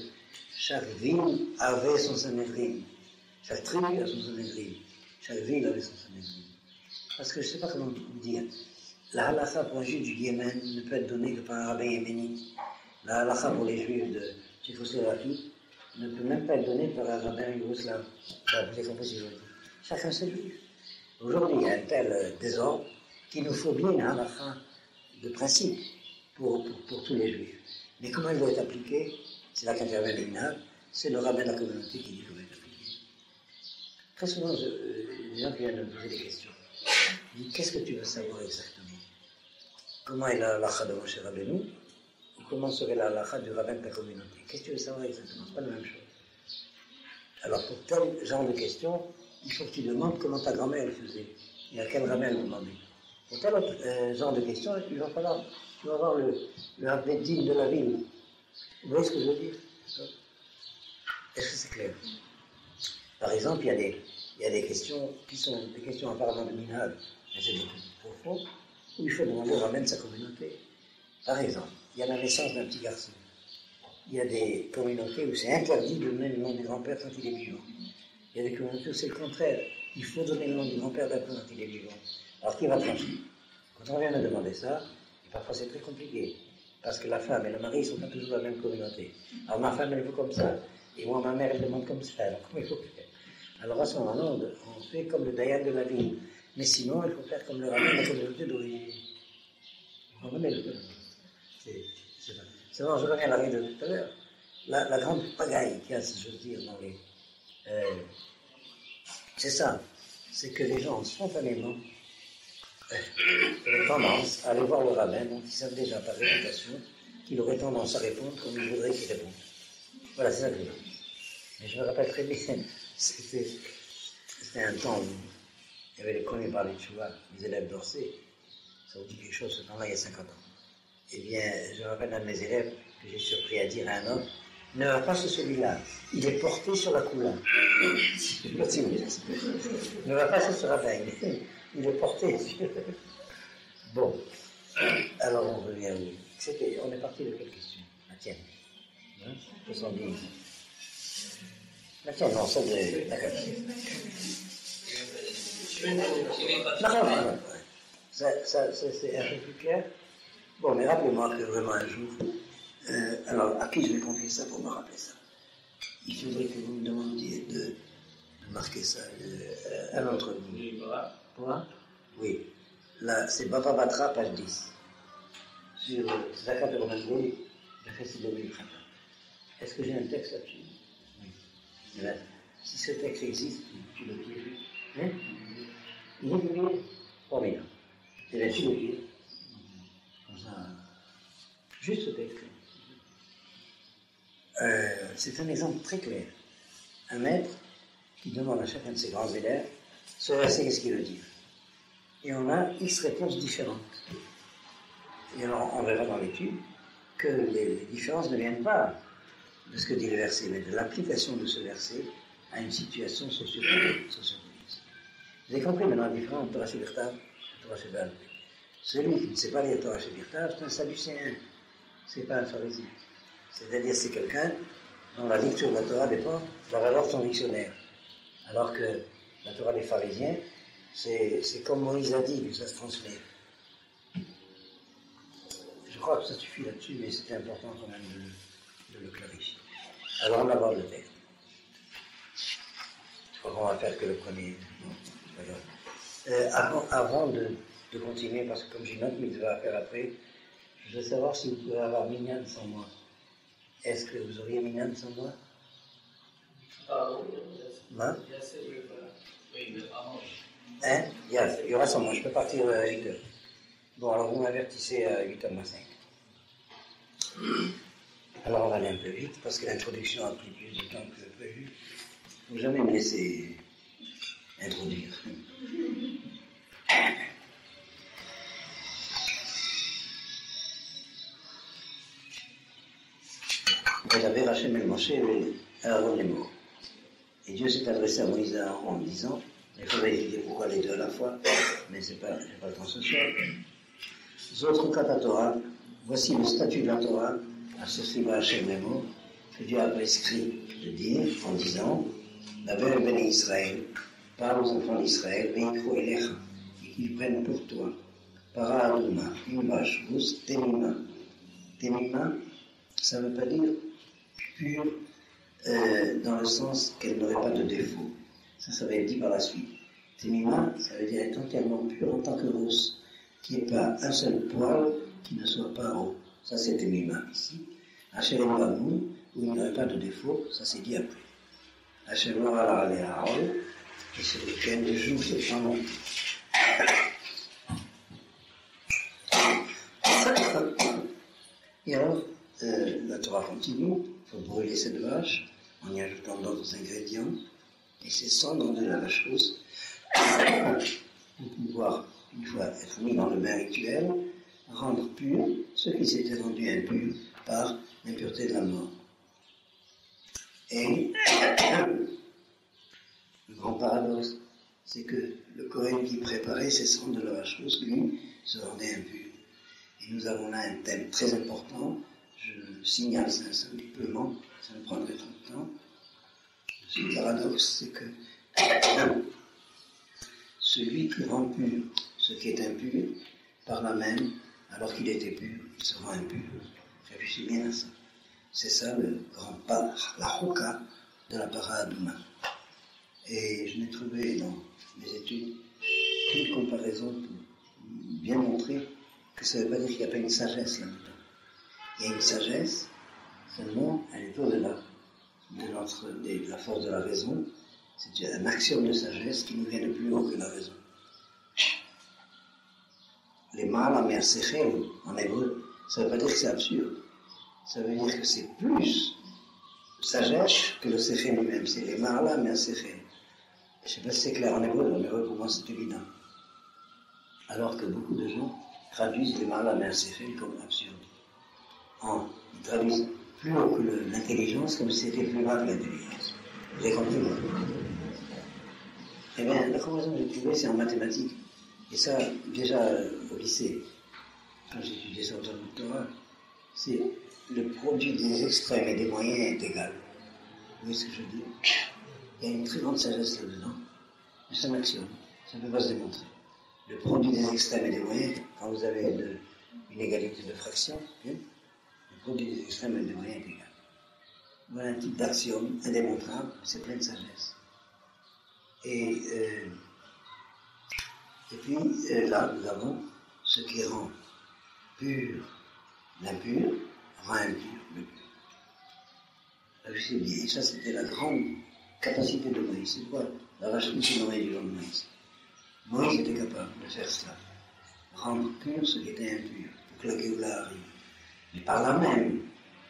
chaque ville avait son Sanhedrin. Chaque tribu avait son Sanhedrin. Chaque ville avait son Sanhedrin. Parce que je ne sais pas comment vous dire. La halakha pour un juif du Yémen ne peut être donnée que par un rabbin yéménite. La halakha pour les juifs de Tchécoslovaquie ne peut même pas être donnée par un rabbin yougoslave. Vous avez compris ce que je veux dire. Chacun ses juifs. Aujourd'hui, il y a un tel désordre qu'il nous faut bien une halakha de principe pour tous les juifs. Mais comment il doit être appliqué? C'est là qu'intervient le minhag, c'est le rabbin de la communauté qui dit comment il doit être appliqué. Très souvent, les gens qui viennent me poser des questions, ils disent qu'est-ce que tu veux savoir exactement? Comment est la halakha de Moshe Rabbeinu? Ou comment serait la halakha du rabbin de ta communauté? Qu'est-ce que tu veux savoir exactement? C'est pas la même chose. Alors pour tel genre de questions, il faut que tu demandes comment ta grand-mère le faisait. Et à quel rabbin elle demandait. Pour tel autre genre de questions, tu vas voir le Abbeddin de la ville. Vous voyez ce que je veux dire? Est-ce que c'est clair? Par exemple, il y a des questions qui sont des questions apparemment de minhag, mais c'est beaucoup plus profond, où il faut demander au rabbin de sa communauté. Par exemple, il y a la naissance d'un petit garçon. Il y a des communautés où c'est interdit de donner le nom du grand-père quand il est vivant. Il y a des communautés où c'est le contraire. Il faut donner le nom du grand-père quand il est vivant. Alors qui va trancher? Quand on vient me demander ça, et parfois c'est très compliqué. Parce que la femme et le mari ne sont pas toujours de la même communauté. Alors ma femme, elle veut comme ça. Et moi, ma mère, elle demande comme ça. Alors comment il faut faire? Alors à ce moment-là, on fait comme le dayan de la ville. Mais sinon, il faut faire comme le rabbin de la communauté d'origine. Vous comprenez? C'est bon, je reviens à la règle de tout à l'heure. La grande pagaille qu'il y a, si je veux dire, dans les... c'est ça. C'est que les gens, spontanément, tendance à aller voir le rabbin, donc ils savent déjà par réputation qu'il aurait tendance à répondre comme il voudrait qu'il réponde. Voilà, c'est ça que je veux dire. Mais je me rappelle très bien, c'était un temps où il y avait les premiers par les tchouva, les élèves d'Orsay. Ça vous dit quelque chose ce temps-là, il y a 50 ans. Eh bien, je me rappelle un de mes élèves que j'ai surpris à dire à un homme, ne va pas sur celui-là, il est porté sur la couleur. Ne va pas sur ce rabbin, il est porté. Bon, alors on revient où? On est parti de quelle question? La tienne. 70. La tienne, non, celle de la quatrième. Non. Ça, c'est un peu plus clair. Bon, mais rappelez-moi que vraiment un jour, alors à qui je vais confier ça pour me rappeler ça? Il faudrait que vous me demandiez de marquer ça à l'entre vous. Quoi? Oui. Là, c'est Baba Batra, page 10. Sur Zakat al-Ramazou, le festival du Khata. Est-ce que j'ai un texte là-dessus? Oui. Là, si ce texte existe, tu le dis. Hein? Il est publié? Formidable. Et là, tu le dis. Comme ça. Juste ce texte. C'est un exemple très clair. Un maître qui demande à chacun de ses grands élèves ce verset, qu'est-ce qu'il veut dire. Et on a X réponses différentes. Et alors, on verra dans l'étude que les différences ne viennent pas de ce que dit le verset, mais de l'application de ce verset à une situation sociopolitique. Vous avez compris maintenant la différence entre Torah Shebirtav et Torah Shebal. Celui qui ne sait pas lire Torah Shebirtav, c'est un sadducéen, c'est pas un pharisien. C'est-à-dire c'est quelqu'un dont la lecture de la Torah dépend de la valeur de son dictionnaire. Alors que la Torah des pharisiens, c'est comme Moïse a dit que ça se transmet. Je crois que ça suffit là-dessus, mais c'était important quand même de le clarifier. Alors on va voir le texte. On va faire que le premier. Non, c'est pas grave. Avant de continuer, parce que comme j'ai une autre mitzvah à faire après, je veux savoir si vous pouvez avoir minyan sans moi. Est-ce que vous auriez minyan sans moi? Pardon, Hein? il y a assez de. Oui, mais pas manger. Hein? Il y aura sans moi, je peux partir à 8h. Bon, alors vous m'avertissez à 8h moins 5. Alors on va aller un peu vite, parce que l'introduction a pris plus de temps que prévu. Il ne faut jamais me laisser introduire. J'avais Rachem el Moshe et Aaron est mort. Et Dieu s'est adressé à Moïse et à Aaron en disant, il faudrait expliquer pourquoi les deux à la fois, mais j'ai pas le temps ce soir. Zotru kata Torah, voici le statut de la Torah, à ce Sriba Hachem est mort, que Dieu a prescrit de dire en disant, la belle béni Israël, parle aux enfants d'Israël, veikro elecha, et qu'ils prennent pour toi, para aduma, une vache rousse, temima. Temima, ça ne veut pas dire pure, dans le sens qu'elle n'aurait pas de défaut. Ça va être dit par la suite. Temima, ça veut dire être entièrement pure en tant que rousse, qu'il n'y ait pas un seul poil qui ne soit pas haut. Ça c'est Temima ici. Hachem Bamou, où il n'y aurait pas de défaut, ça c'est dit après. Hachem Ora la Aaron, et sur lequel je joue ce pendant. Et alors, la Torah continue, il faut brûler cette vache en y ajoutant d'autres ingrédients, et c'est cendres de la vache rousse pour pouvoir, une fois être mis dans le bain rituel, rendre pur ce qui s'était rendu impur par l'impureté de la mort. Et le grand paradoxe, c'est que le Kohen qui préparait ces cendres de la vache rousse, lui, se rendait impur. Et nous avons là un thème très important, je le signale simplement, ça me prendrait trop de temps. Ce paradoxe, c'est que celui qui rend pur ce qui est impur, par là même, alors qu'il était pur, il se rend impur. Réfléchissez bien à ça. C'est ça le grand pas, la chouka de la paradouma. Et je n'ai trouvé dans mes études qu'une comparaison pour bien montrer que ça ne veut pas dire qu'il n'y a pas une sagesse là-dedans. Il y a une sagesse, seulement elle est au-delà de la force de la raison. C'est un axiome de sagesse qui nous vient de plus haut que la raison. Les mal à mer sechel, en hébreu, ça ne veut pas dire que c'est absurde. Ça veut dire que c'est plus sagesse que le sechel lui-même. C'est les mal à mer sechel. Je ne sais pas si c'est clair en hébreu pour moi c'est évident. Alors que beaucoup de gens traduisent les mal à mer sechel comme absurde. Ils traduisent plus haut que l'intelligence comme si c'était plus bas que l'intelligence. Vous avez compris, moi? Eh bien, la comparaison que j'ai trouvée, c'est en mathématiques. Et ça, déjà au lycée, quand j'étudiais sur le Torah, c'est le produit des extrêmes et des moyens est égal. Vous voyez ce que je veux dire? Il y a une très grande sagesse là-dedans, mais c'est un axiome, ça ne peut pas se démontrer. Le produit des extrêmes et des moyens, quand vous avez une égalité de fractions, le produit des extrêmes et des moyens est égal. Voilà un type d'axiome indémontrable, c'est plein de sagesse. Et puis, là, nous avons ce qui rend pur l'impur, rend impur le pur. Là, je sais bien, et ça, c'était la grande capacité de Moïse. C'est quoi? La vache rousse dans les jours de Moïse. Moïse était capable de faire cela. Rendre pur ce qui était impur, pour que la Géoula arrive. Mais par là même,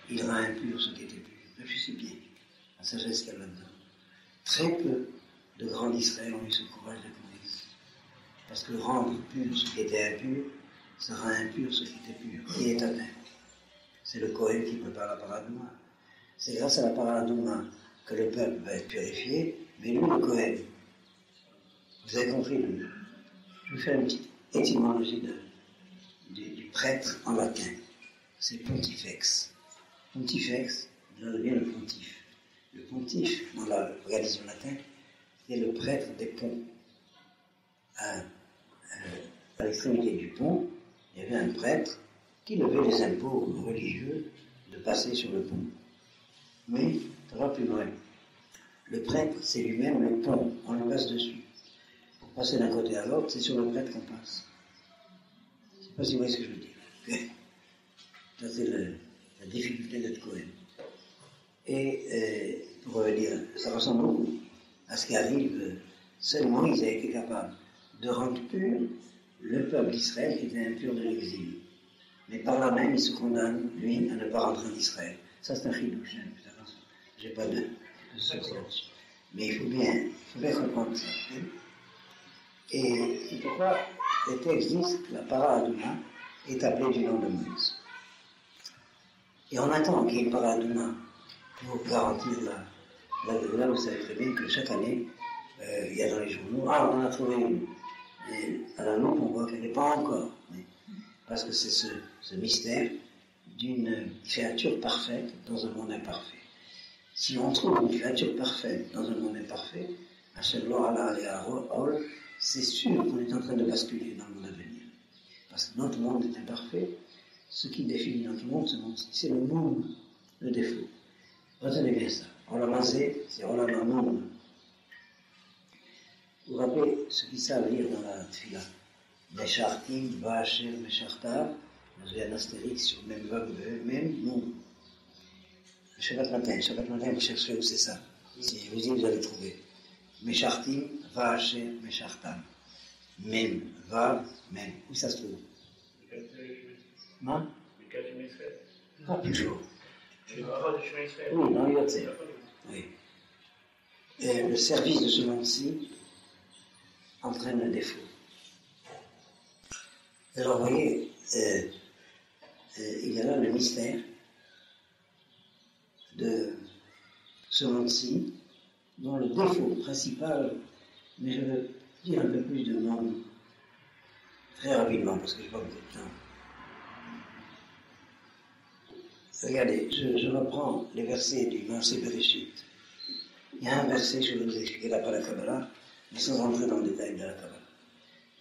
il rend impur ce qui était pur. Réfléchissez bien, la sagesse qu'il y a là-dedans. Très peu de grands d'Israël ont eu ce courage de Moïse. Parce que rendre pur ce qui était impur, ça rend impur ce qui était pur. Qui est atteint? C'est le Kohen qui prépare la paradouma. C'est grâce à la paradouma que le peuple va être purifié, mais lui, le Kohen. Vous avez compris? Je vais faire une petite étymologie du prêtre en latin. C'est pontifex. Pontifex, là devient le pontife. Le pontife, dans l'organisme latin, c'est le prêtre des ponts. À l'extrémité du pont, il y avait un prêtre qui levait les impôts religieux de passer sur le pont. Mais, ça va plus loin. Le prêtre, c'est lui-même le pont, on le passe dessus. Pour passer d'un côté à l'autre, c'est sur le prêtre qu'on passe. Je ne sais pas si vous voyez ce que je veux dire. Ça, c'est la difficulté d'être Cohen. Et pour revenir, ça ressemble beaucoup à ce qui arrive. Seul Moïse a été capable de rendre pur le peuple d'Israël qui était impur de l'exil. Mais par là même, il se condamne, lui, à ne pas rentrer en Israël. Ça, c'est un chidouche, hein, attention. Je n'ai pas de source là-dessus. Mais il faut bien comprendre ça. Hein. Et c'est pourquoi les textes disent que la Para-Aduma est appelée du nom de Moïse. Et on attend qu'il y ait une Para-Aduma pour garantir là, vous savez très bien que chaque année, il y a dans les journaux, on en a trouvé une. Et à la loupe, on voit qu'elle n'est pas encore. Parce que c'est ce mystère d'une créature parfaite dans un monde imparfait. Si on trouve une créature parfaite dans un monde imparfait, c'est sûr qu'on est en train de basculer dans le monde à venir. Parce que notre monde est imparfait. Ce qui définit notre monde, c'est le monde, le défaut. Retenez bien ça. Olamazé, c'est Olamamoun. Vous vous rappelez ce qu'ils savent lire dans la Tfila. Meshartim, Vacher, Meshartar. Vous avez un astérix sur même vague, même monde. Le Shabbat matin, vous cherchez où c'est ça. Si vous y vous allez trouver. Meshartim, Vacher, Meshartam. Même, vague, même. Où ça se trouve? Non? Pas toujours. Oui, dans le Yotzé. Oui. Le service de ce monde-ci entraîne le défaut. Alors, vous voyez, il y a là le mystère de ce monde-ci, dont le défaut principal, mais je veux dire un peu plus de monde très rapidement, parce que je n'ai pas beaucoup de temps. Regardez, je reprends les versets du Maaseh Bereshit. Il y a un verset, je vais vous expliquer d'après la Kabbalah, mais sans entrer dans le détail de la Kabbalah.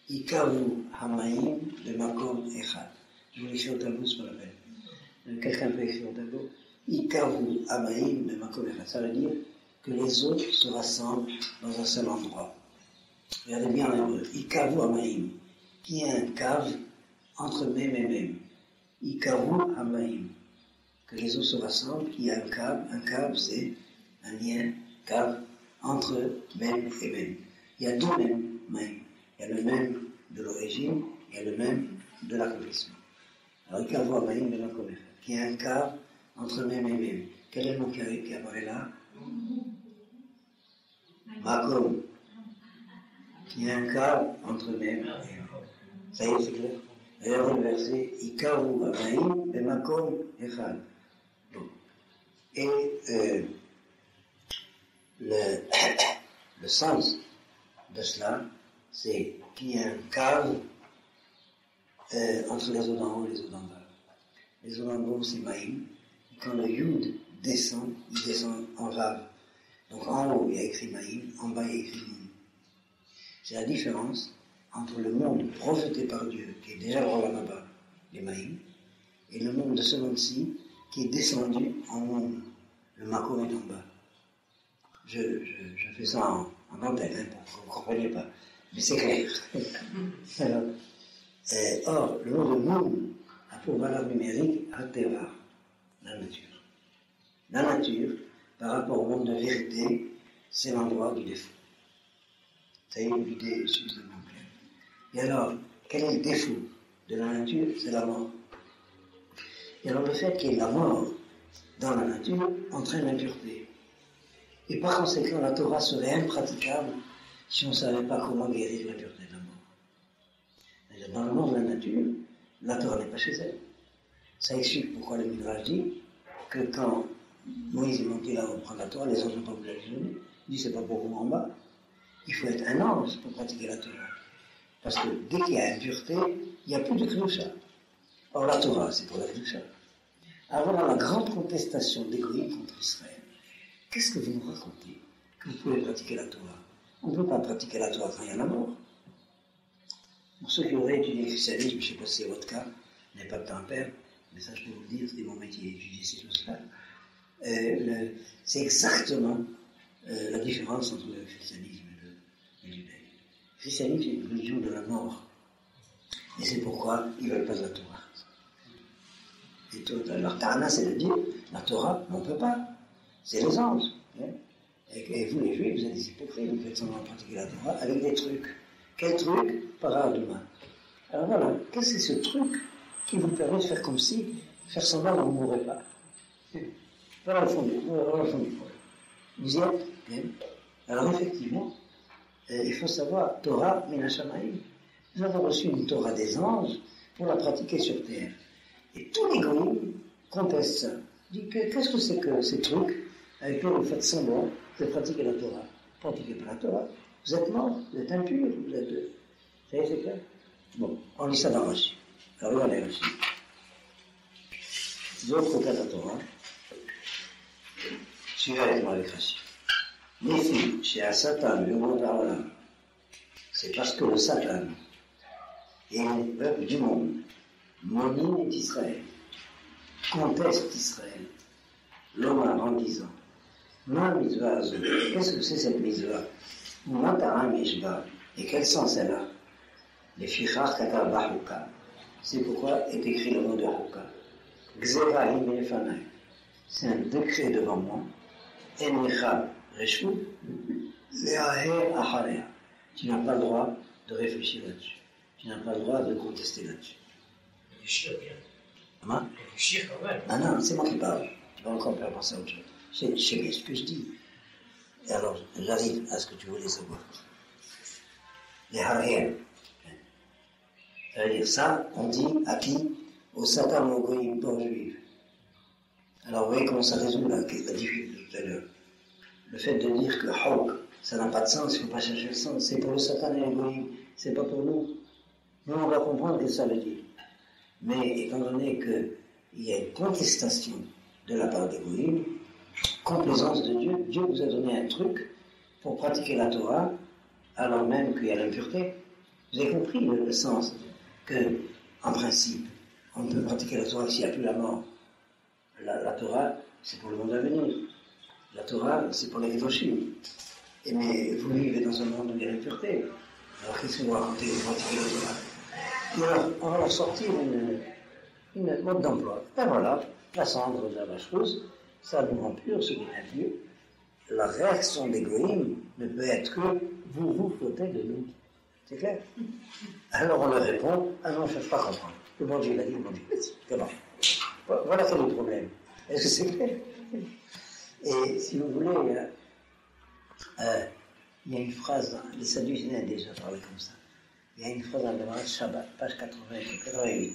Ikavu Hamaim de Makom Echad. Je vous l'écris au tableau, c'est pas la peine. Quelqu'un peut écrire au tableau. Ikavu Hamaim de Makom Echad. Ça veut dire que les eaux se rassemblent dans un seul endroit. Regardez bien en hébreu. Ikavu Hamaim, qui est un cave entre Mem et Mem. Ikavu Hamaim. Que les eaux se rassemblent, qui est un cave c'est un lien, cave, entre Mem et Mem. Il y a deux Mem, Mem. Il y a le même de l'origine, il y a le même de l'accomplissement. Alors, Ikavu Hamaim de Makom Echad, qui est un cave entre Mem et Mem. Quel est le mot qui apparaît là? Makom, qui est un cave entre Mem et Mem. Ça y est, c'est clair? D'ailleurs, le verset Ikavu Hamaim de Makom Echad. Et le sens de cela, c'est qu'il y a un cave entre les eaux d'en haut et les eaux d'en bas. Les eaux d'en haut, c'est Maïm. Quand le Yud descend, il descend en Vav. Donc en haut, il y a écrit Maïm, en bas, il y a écrit Moum. C'est la différence entre le monde projeté par Dieu, qui est déjà vraiment là-bas, les Maïm, et le monde de ce monde-ci, qui est descendu en monde. Le Makom est en bas. Je fais ça en dentelle, pour que vous ne compreniez pas. Mais c'est clair. Alors, or, le mot de Moum a pour valeur numérique Ateva, la nature. La nature, par rapport au monde de vérité, c'est l'endroit du défaut. Ça y est, l'idée est suffisamment claire. Et alors, quel est le défaut de la nature? C'est la mort. Et alors, le fait qu'il y ait la mort dans la nature entraîne l'impureté. Et par conséquent, la Torah serait impraticable si on ne savait pas comment guérir l'impureté de la mort. Dans le monde de la nature, la Torah n'est pas chez elle. Ça explique pourquoi le Midrash dit que quand Moïse est monté là pour prendre la Torah, les anges n'ont pas voulu la donner. Il dit c'est pas pour vous en bas. Il faut être un ange pour pratiquer la Torah. Parce que dès qu'il y a impureté, il n'y a plus de Kedusha. Or la Torah, c'est pour la Kedusha. Alors, dans la grande contestation d'Égoïm contre Israël, qu'est-ce que vous nous racontez? Que vous pouvez pratiquer la Torah. On ne peut pas pratiquer la Torah quand il y a la mort. Pour ceux qui auraient étudié le christianisme, je ne sais pas si c'est votre cas, je n'ai pas de temps à perdre, mais ça je peux vous le dire, c'est mon métier, étudier ces choses-là. C'est exactement la différence entre le christianisme et le judaïsme. Le christianisme, c'est une religion de la mort. Et c'est pourquoi ils ne veulent pas la Torah. Et leur tarana, c'est de dire, la Torah, on ne peut pas. C'est les anges. Hein. Et vous, les Juifs, vous êtes des hypocrites, vous faites semblant de pratiquer la Torah avec des trucs. Quel truc? Paraduma. Alors voilà, qu'est-ce que c'est ce truc qui vous permet de faire comme si, faire semblant que vous ne mourrez pas? Voilà le fond du problème. Vous y êtes? Bien. Alors effectivement, il faut savoir, Torah Minashamaïm. Nous avons reçu une Torah des anges pour la pratiquer sur terre. Et tous les goïms contestent ça. Ils disent qu'est-ce que c'est que ces trucs avec lesquels vous faites semblant de pratiquer la Torah? Pratiquez pas la Torah. Vous êtes mort, vous êtes impur, vous êtes... Ça y est, c'est clair? Bon, on lit ça dans Rashi. Alors regardez Rashi. D'autres cas de la Torah. Suivez avec moi avec Rashi. Les filles, chez un Satan, le monde d'Arla, c'est parce que le Satan et les peuples du monde, Monin et Israël, contestent Israël, l'Omar en disant, Ma mitzvah azou, qu'est-ce que c'est cette mitzvah? Matara mishba, et quel sens elle a? Les fichar katar bahuka, c'est pourquoi est écrit le mot de Huka. Gzera himefanai, c'est un décret devant moi, Enicha reshu, leaher achalea, tu n'as pas le droit de réfléchir là-dessus. Tu n'as pas le droit de contester là-dessus. Il chire bien. Comment? Il chire quand même. Ah non, c'est moi qui parle. Tu vas encore faire penser à autre chose. C'est ce que je dis. Et alors, j'arrive à ce que tu voulais savoir. Les haréens. C'est-à-dire ça, on dit à qui? Au Satan, au goïm, pas aux juifs. Alors, vous voyez comment ça résout la difficulté tout à l'heure. Le fait de dire que Hawk, ça n'a pas de sens, il ne faut pas chercher le sens. C'est pour le Satan et le goïm, c'est pas pour nous. Nous, on va comprendre que ça veut dire. Mais étant donné qu'il y a une contestation de la part des goïms, complaisance de Dieu, Dieu vous a donné un truc pour pratiquer la Torah, alors même qu'il y a l'impureté. Vous avez compris le sens que, en principe, on ne peut pratiquer la Torah s'il n'y a plus la mort. La Torah, c'est pour le monde à venir. La Torah, c'est pour les Kedoshim. Mais vous vivez dans un monde où il y a l'impureté. Alors qu'est-ce que vous racontez de pratiquer la Torah? Et alors, on va leur sortir une mode d'emploi. Ben voilà, la cendre de la vache rousse, ça nous rend pur, ce qui est impur. La réaction des goïms ne peut être que vous vous foutez de nous. C'est clair? Alors on leur répond, ah non, je ne cherche pas à comprendre. Le bon Dieu l'a dit, le bon Dieu l'a dit. Comment? Voilà quel est le problème. Est-ce que c'est clair? Et si vous voulez, il y a une phrase, les Sadducéens ont déjà parlé comme ça. Il y a une phrase dans le Gemara Shabbat, page 88,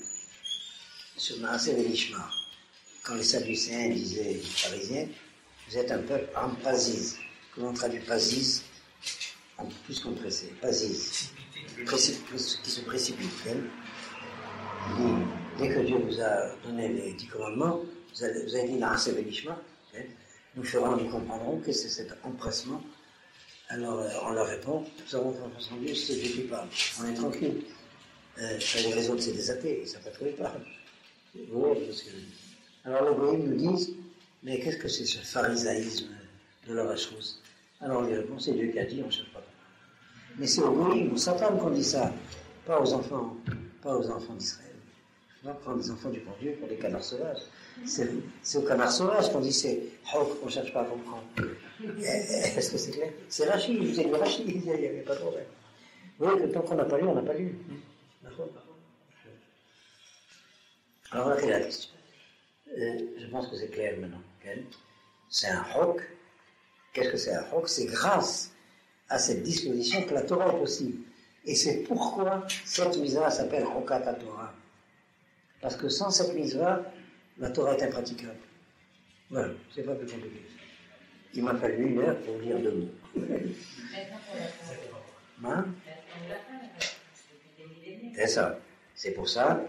sur Maaseh Velishma. Quand les Sadducéens disaient aux pharisiens, vous êtes un peuple ampaziz. Comment on traduit paziz? Plus compressé. Paziz. Qui se précipite. Dès que Dieu vous a donné les 10 commandements, vous avez dit Maaseh Velishma. Nous comprendrons que c'est cet empressement. Alors on leur répond, nous avons confiance en Dieu, c'est Dieu qui parle. On est tranquille. Les autres, c'est des athées, ils ne savent pas trop ils parlent. Vous voyez ce que je dis. Alors les goïms nous disent, mais qu'est-ce que c'est ce pharisaïsme de la vache rousse? Alors on lui répond, c'est Dieu qui a dit, on ne cherche pas. Mais c'est aux goïms, aux Satan qu'on dit ça, pas aux enfants d'Israël. On va prendre des enfants du bon Dieu pour des canards sauvages. C'est aux canards sauvages qu'on dit c'est Hawk qu'on ne cherche pas à comprendre. Est-ce que c'est clair? C'est Rachid, vous avez dit Rachid, il n'y avait pas de problème. Vous voyez que tant qu'on n'a pas lu, on n'a pas lu. Alors voilà quelle est la question. Je pense que c'est clair maintenant. C'est un Hawk. Qu'est-ce que c'est un Hawk? C'est grâce à cette disposition que la Torah est possible. Et c'est pourquoi cette mitzvah s'appelle Hokat Torah. Parce que sans cette mitzvah, la Torah est impraticable. Voilà, c'est pas plus compliqué. Il m'a fallu 1 heure pour lire 2 mots. Hein? C'est ça. C'est pour ça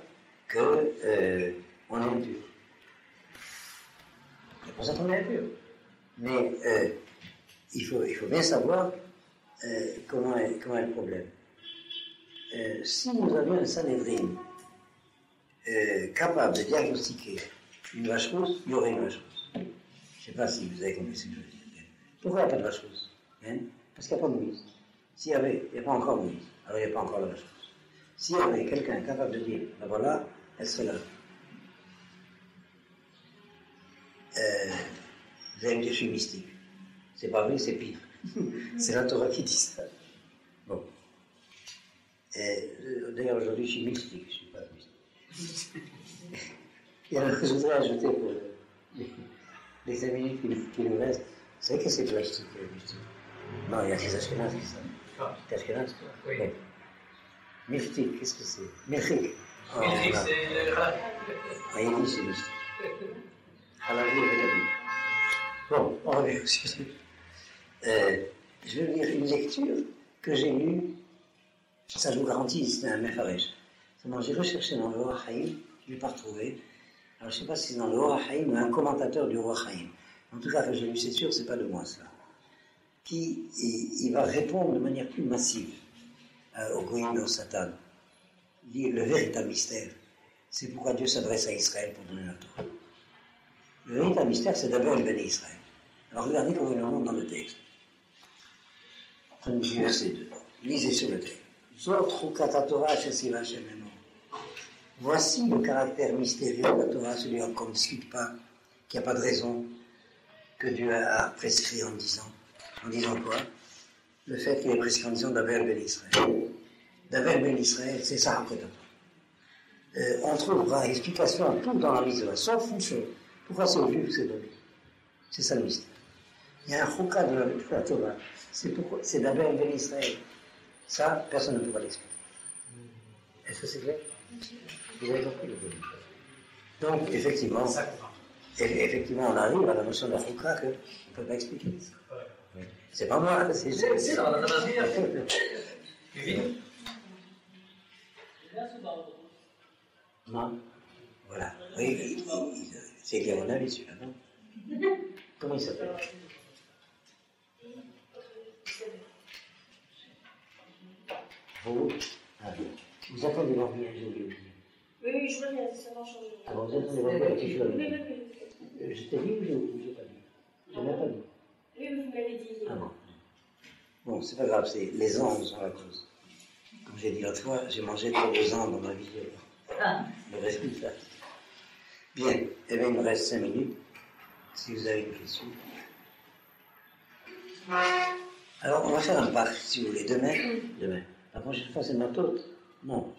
que on est impur. C'est pour ça qu'on est impur. Mais il faut bien savoir comment est le problème. Si nous avions un Sanhédrin capable de diagnostiquer une vache rousse, il y aurait une vache rousse. Je ne sais pas si vous avez compris ce que je veux dire. Pourquoi il n'y a pas de vache rousse? Parce qu'il n'y a pas Moïse. S'il y avait, il n'y a pas encore Moïse, alors il n'y a pas encore la vache rousse. S'il y avait quelqu'un capable de dire, ben voilà, elle serait là. Vous allez me dire, je suis mystique. C'est pas vrai, c'est pire. C'est la Torah qui dit ça. Bon. D'ailleurs, aujourd'hui, je suis mystique, je ne suis pas mystique. Et alors, je voudrais ajouter pour les 5 minutes qui nous restent, vous savez qu'est-ce que c'est que la mystique? Non, il y a des Ashkénazes qui savent. Des Ashkénazes? Oui. Mystique, qu'est-ce que c'est? Mystique. Mystique, c'est le Khalaf. Ah, il dit c'est mystique. Khalaf et Khalaf. Bon, on revient au sujet. Je vais lire une lecture que j'ai lue, ça je vous garantis, c'était un Mefarech. Seulement, j'ai recherché dans le Or HaChaim, je ne l'ai pas retrouvé. Alors, je ne sais pas si c'est dans le Or HaChaim ou un commentateur du Or HaChaim. En tout cas, que j'ai lu, c'est sûr, ce n'est pas de moi, cela. Il va répondre de manière plus massive au Goïm et au Satan. Il dit, le véritable mystère, c'est pourquoi Dieu s'adresse à Israël pour donner la Torah. Le véritable mystère, c'est d'abord le béni Israël. Alors, regardez comment il en montre dans le texte. Prenez du verset 2. Lisez sur le texte. Voici le caractère mystérieux de la Torah, celui qu'on ne discute pas, qu'il n'y a pas de raison que Dieu a prescrit en disant quoi? Le fait qu'il ait prescrit en disant d'Aver Ben Israël. D'Aver Ben Israël, c'est ça après on trouvera explication à tout dans la Mishnah, sauf une chose. Pourquoi c'est au Juif que c'est donné? C'est ça le mystère. Il y a un chouka de la Torah. C'est d'Aver Ben Israël. Ça, personne ne pourra l'expliquer. Est-ce que c'est clair? Vous avez compris le début. Donc, effectivement, on arrive à la notion de la chouka qu'on ne peut pas expliquer. Oui. C'est pas moi, c'est dans la Tamazir. Kevin? Non. Voilà. Oui, c'est qu'il y a mon avis celui-là, non? Comment il s'appelle? Vous? Ah, vous attendez l'envie, j'ai oublié. Oui, je reviens, ça va changer. Ah bon, vous attendez l'envie avec qui je reviens? Je t'ai dit ou je n'ai pas dit? Je n'ai pas dit. Oui, vous m'avez dit. Ah bon. Bon, c'est pas grave, c'est les ondes sont la cause. Comme j'ai dit l'autre fois, j'ai mangé trop de ondes dans ma vie. Le résultat. Bien, eh bien, il me reste 5 minutes. Si vous avez une question. Alors, on va faire un pacte, si vous voulez, demain. La prochaine fois, c'est ma tante. Non.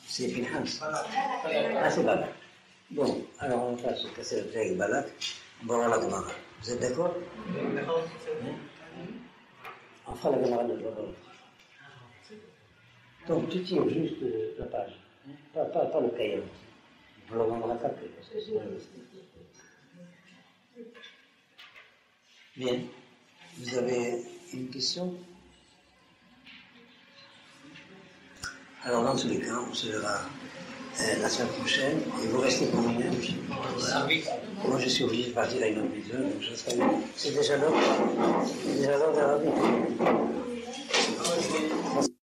C'est Pinhas. Ah, c'est Balak. Bon, alors on va se casser la tête avec Balak. On va voir la Gemara. Vous êtes d'accord? On fera la Gemara de Balak. Donc, tu tires juste la page. Pas le cahier. On le rendra capé, parce que sinon... Bien. Vous avez une question? Alors, dans tous les cas, on se verra la semaine prochaine. Et vous restez combien? Moi, je suis obligé de partir à une autre maison, donc je serai... C'est déjà l'heure. C'est déjà l'heure de la vie.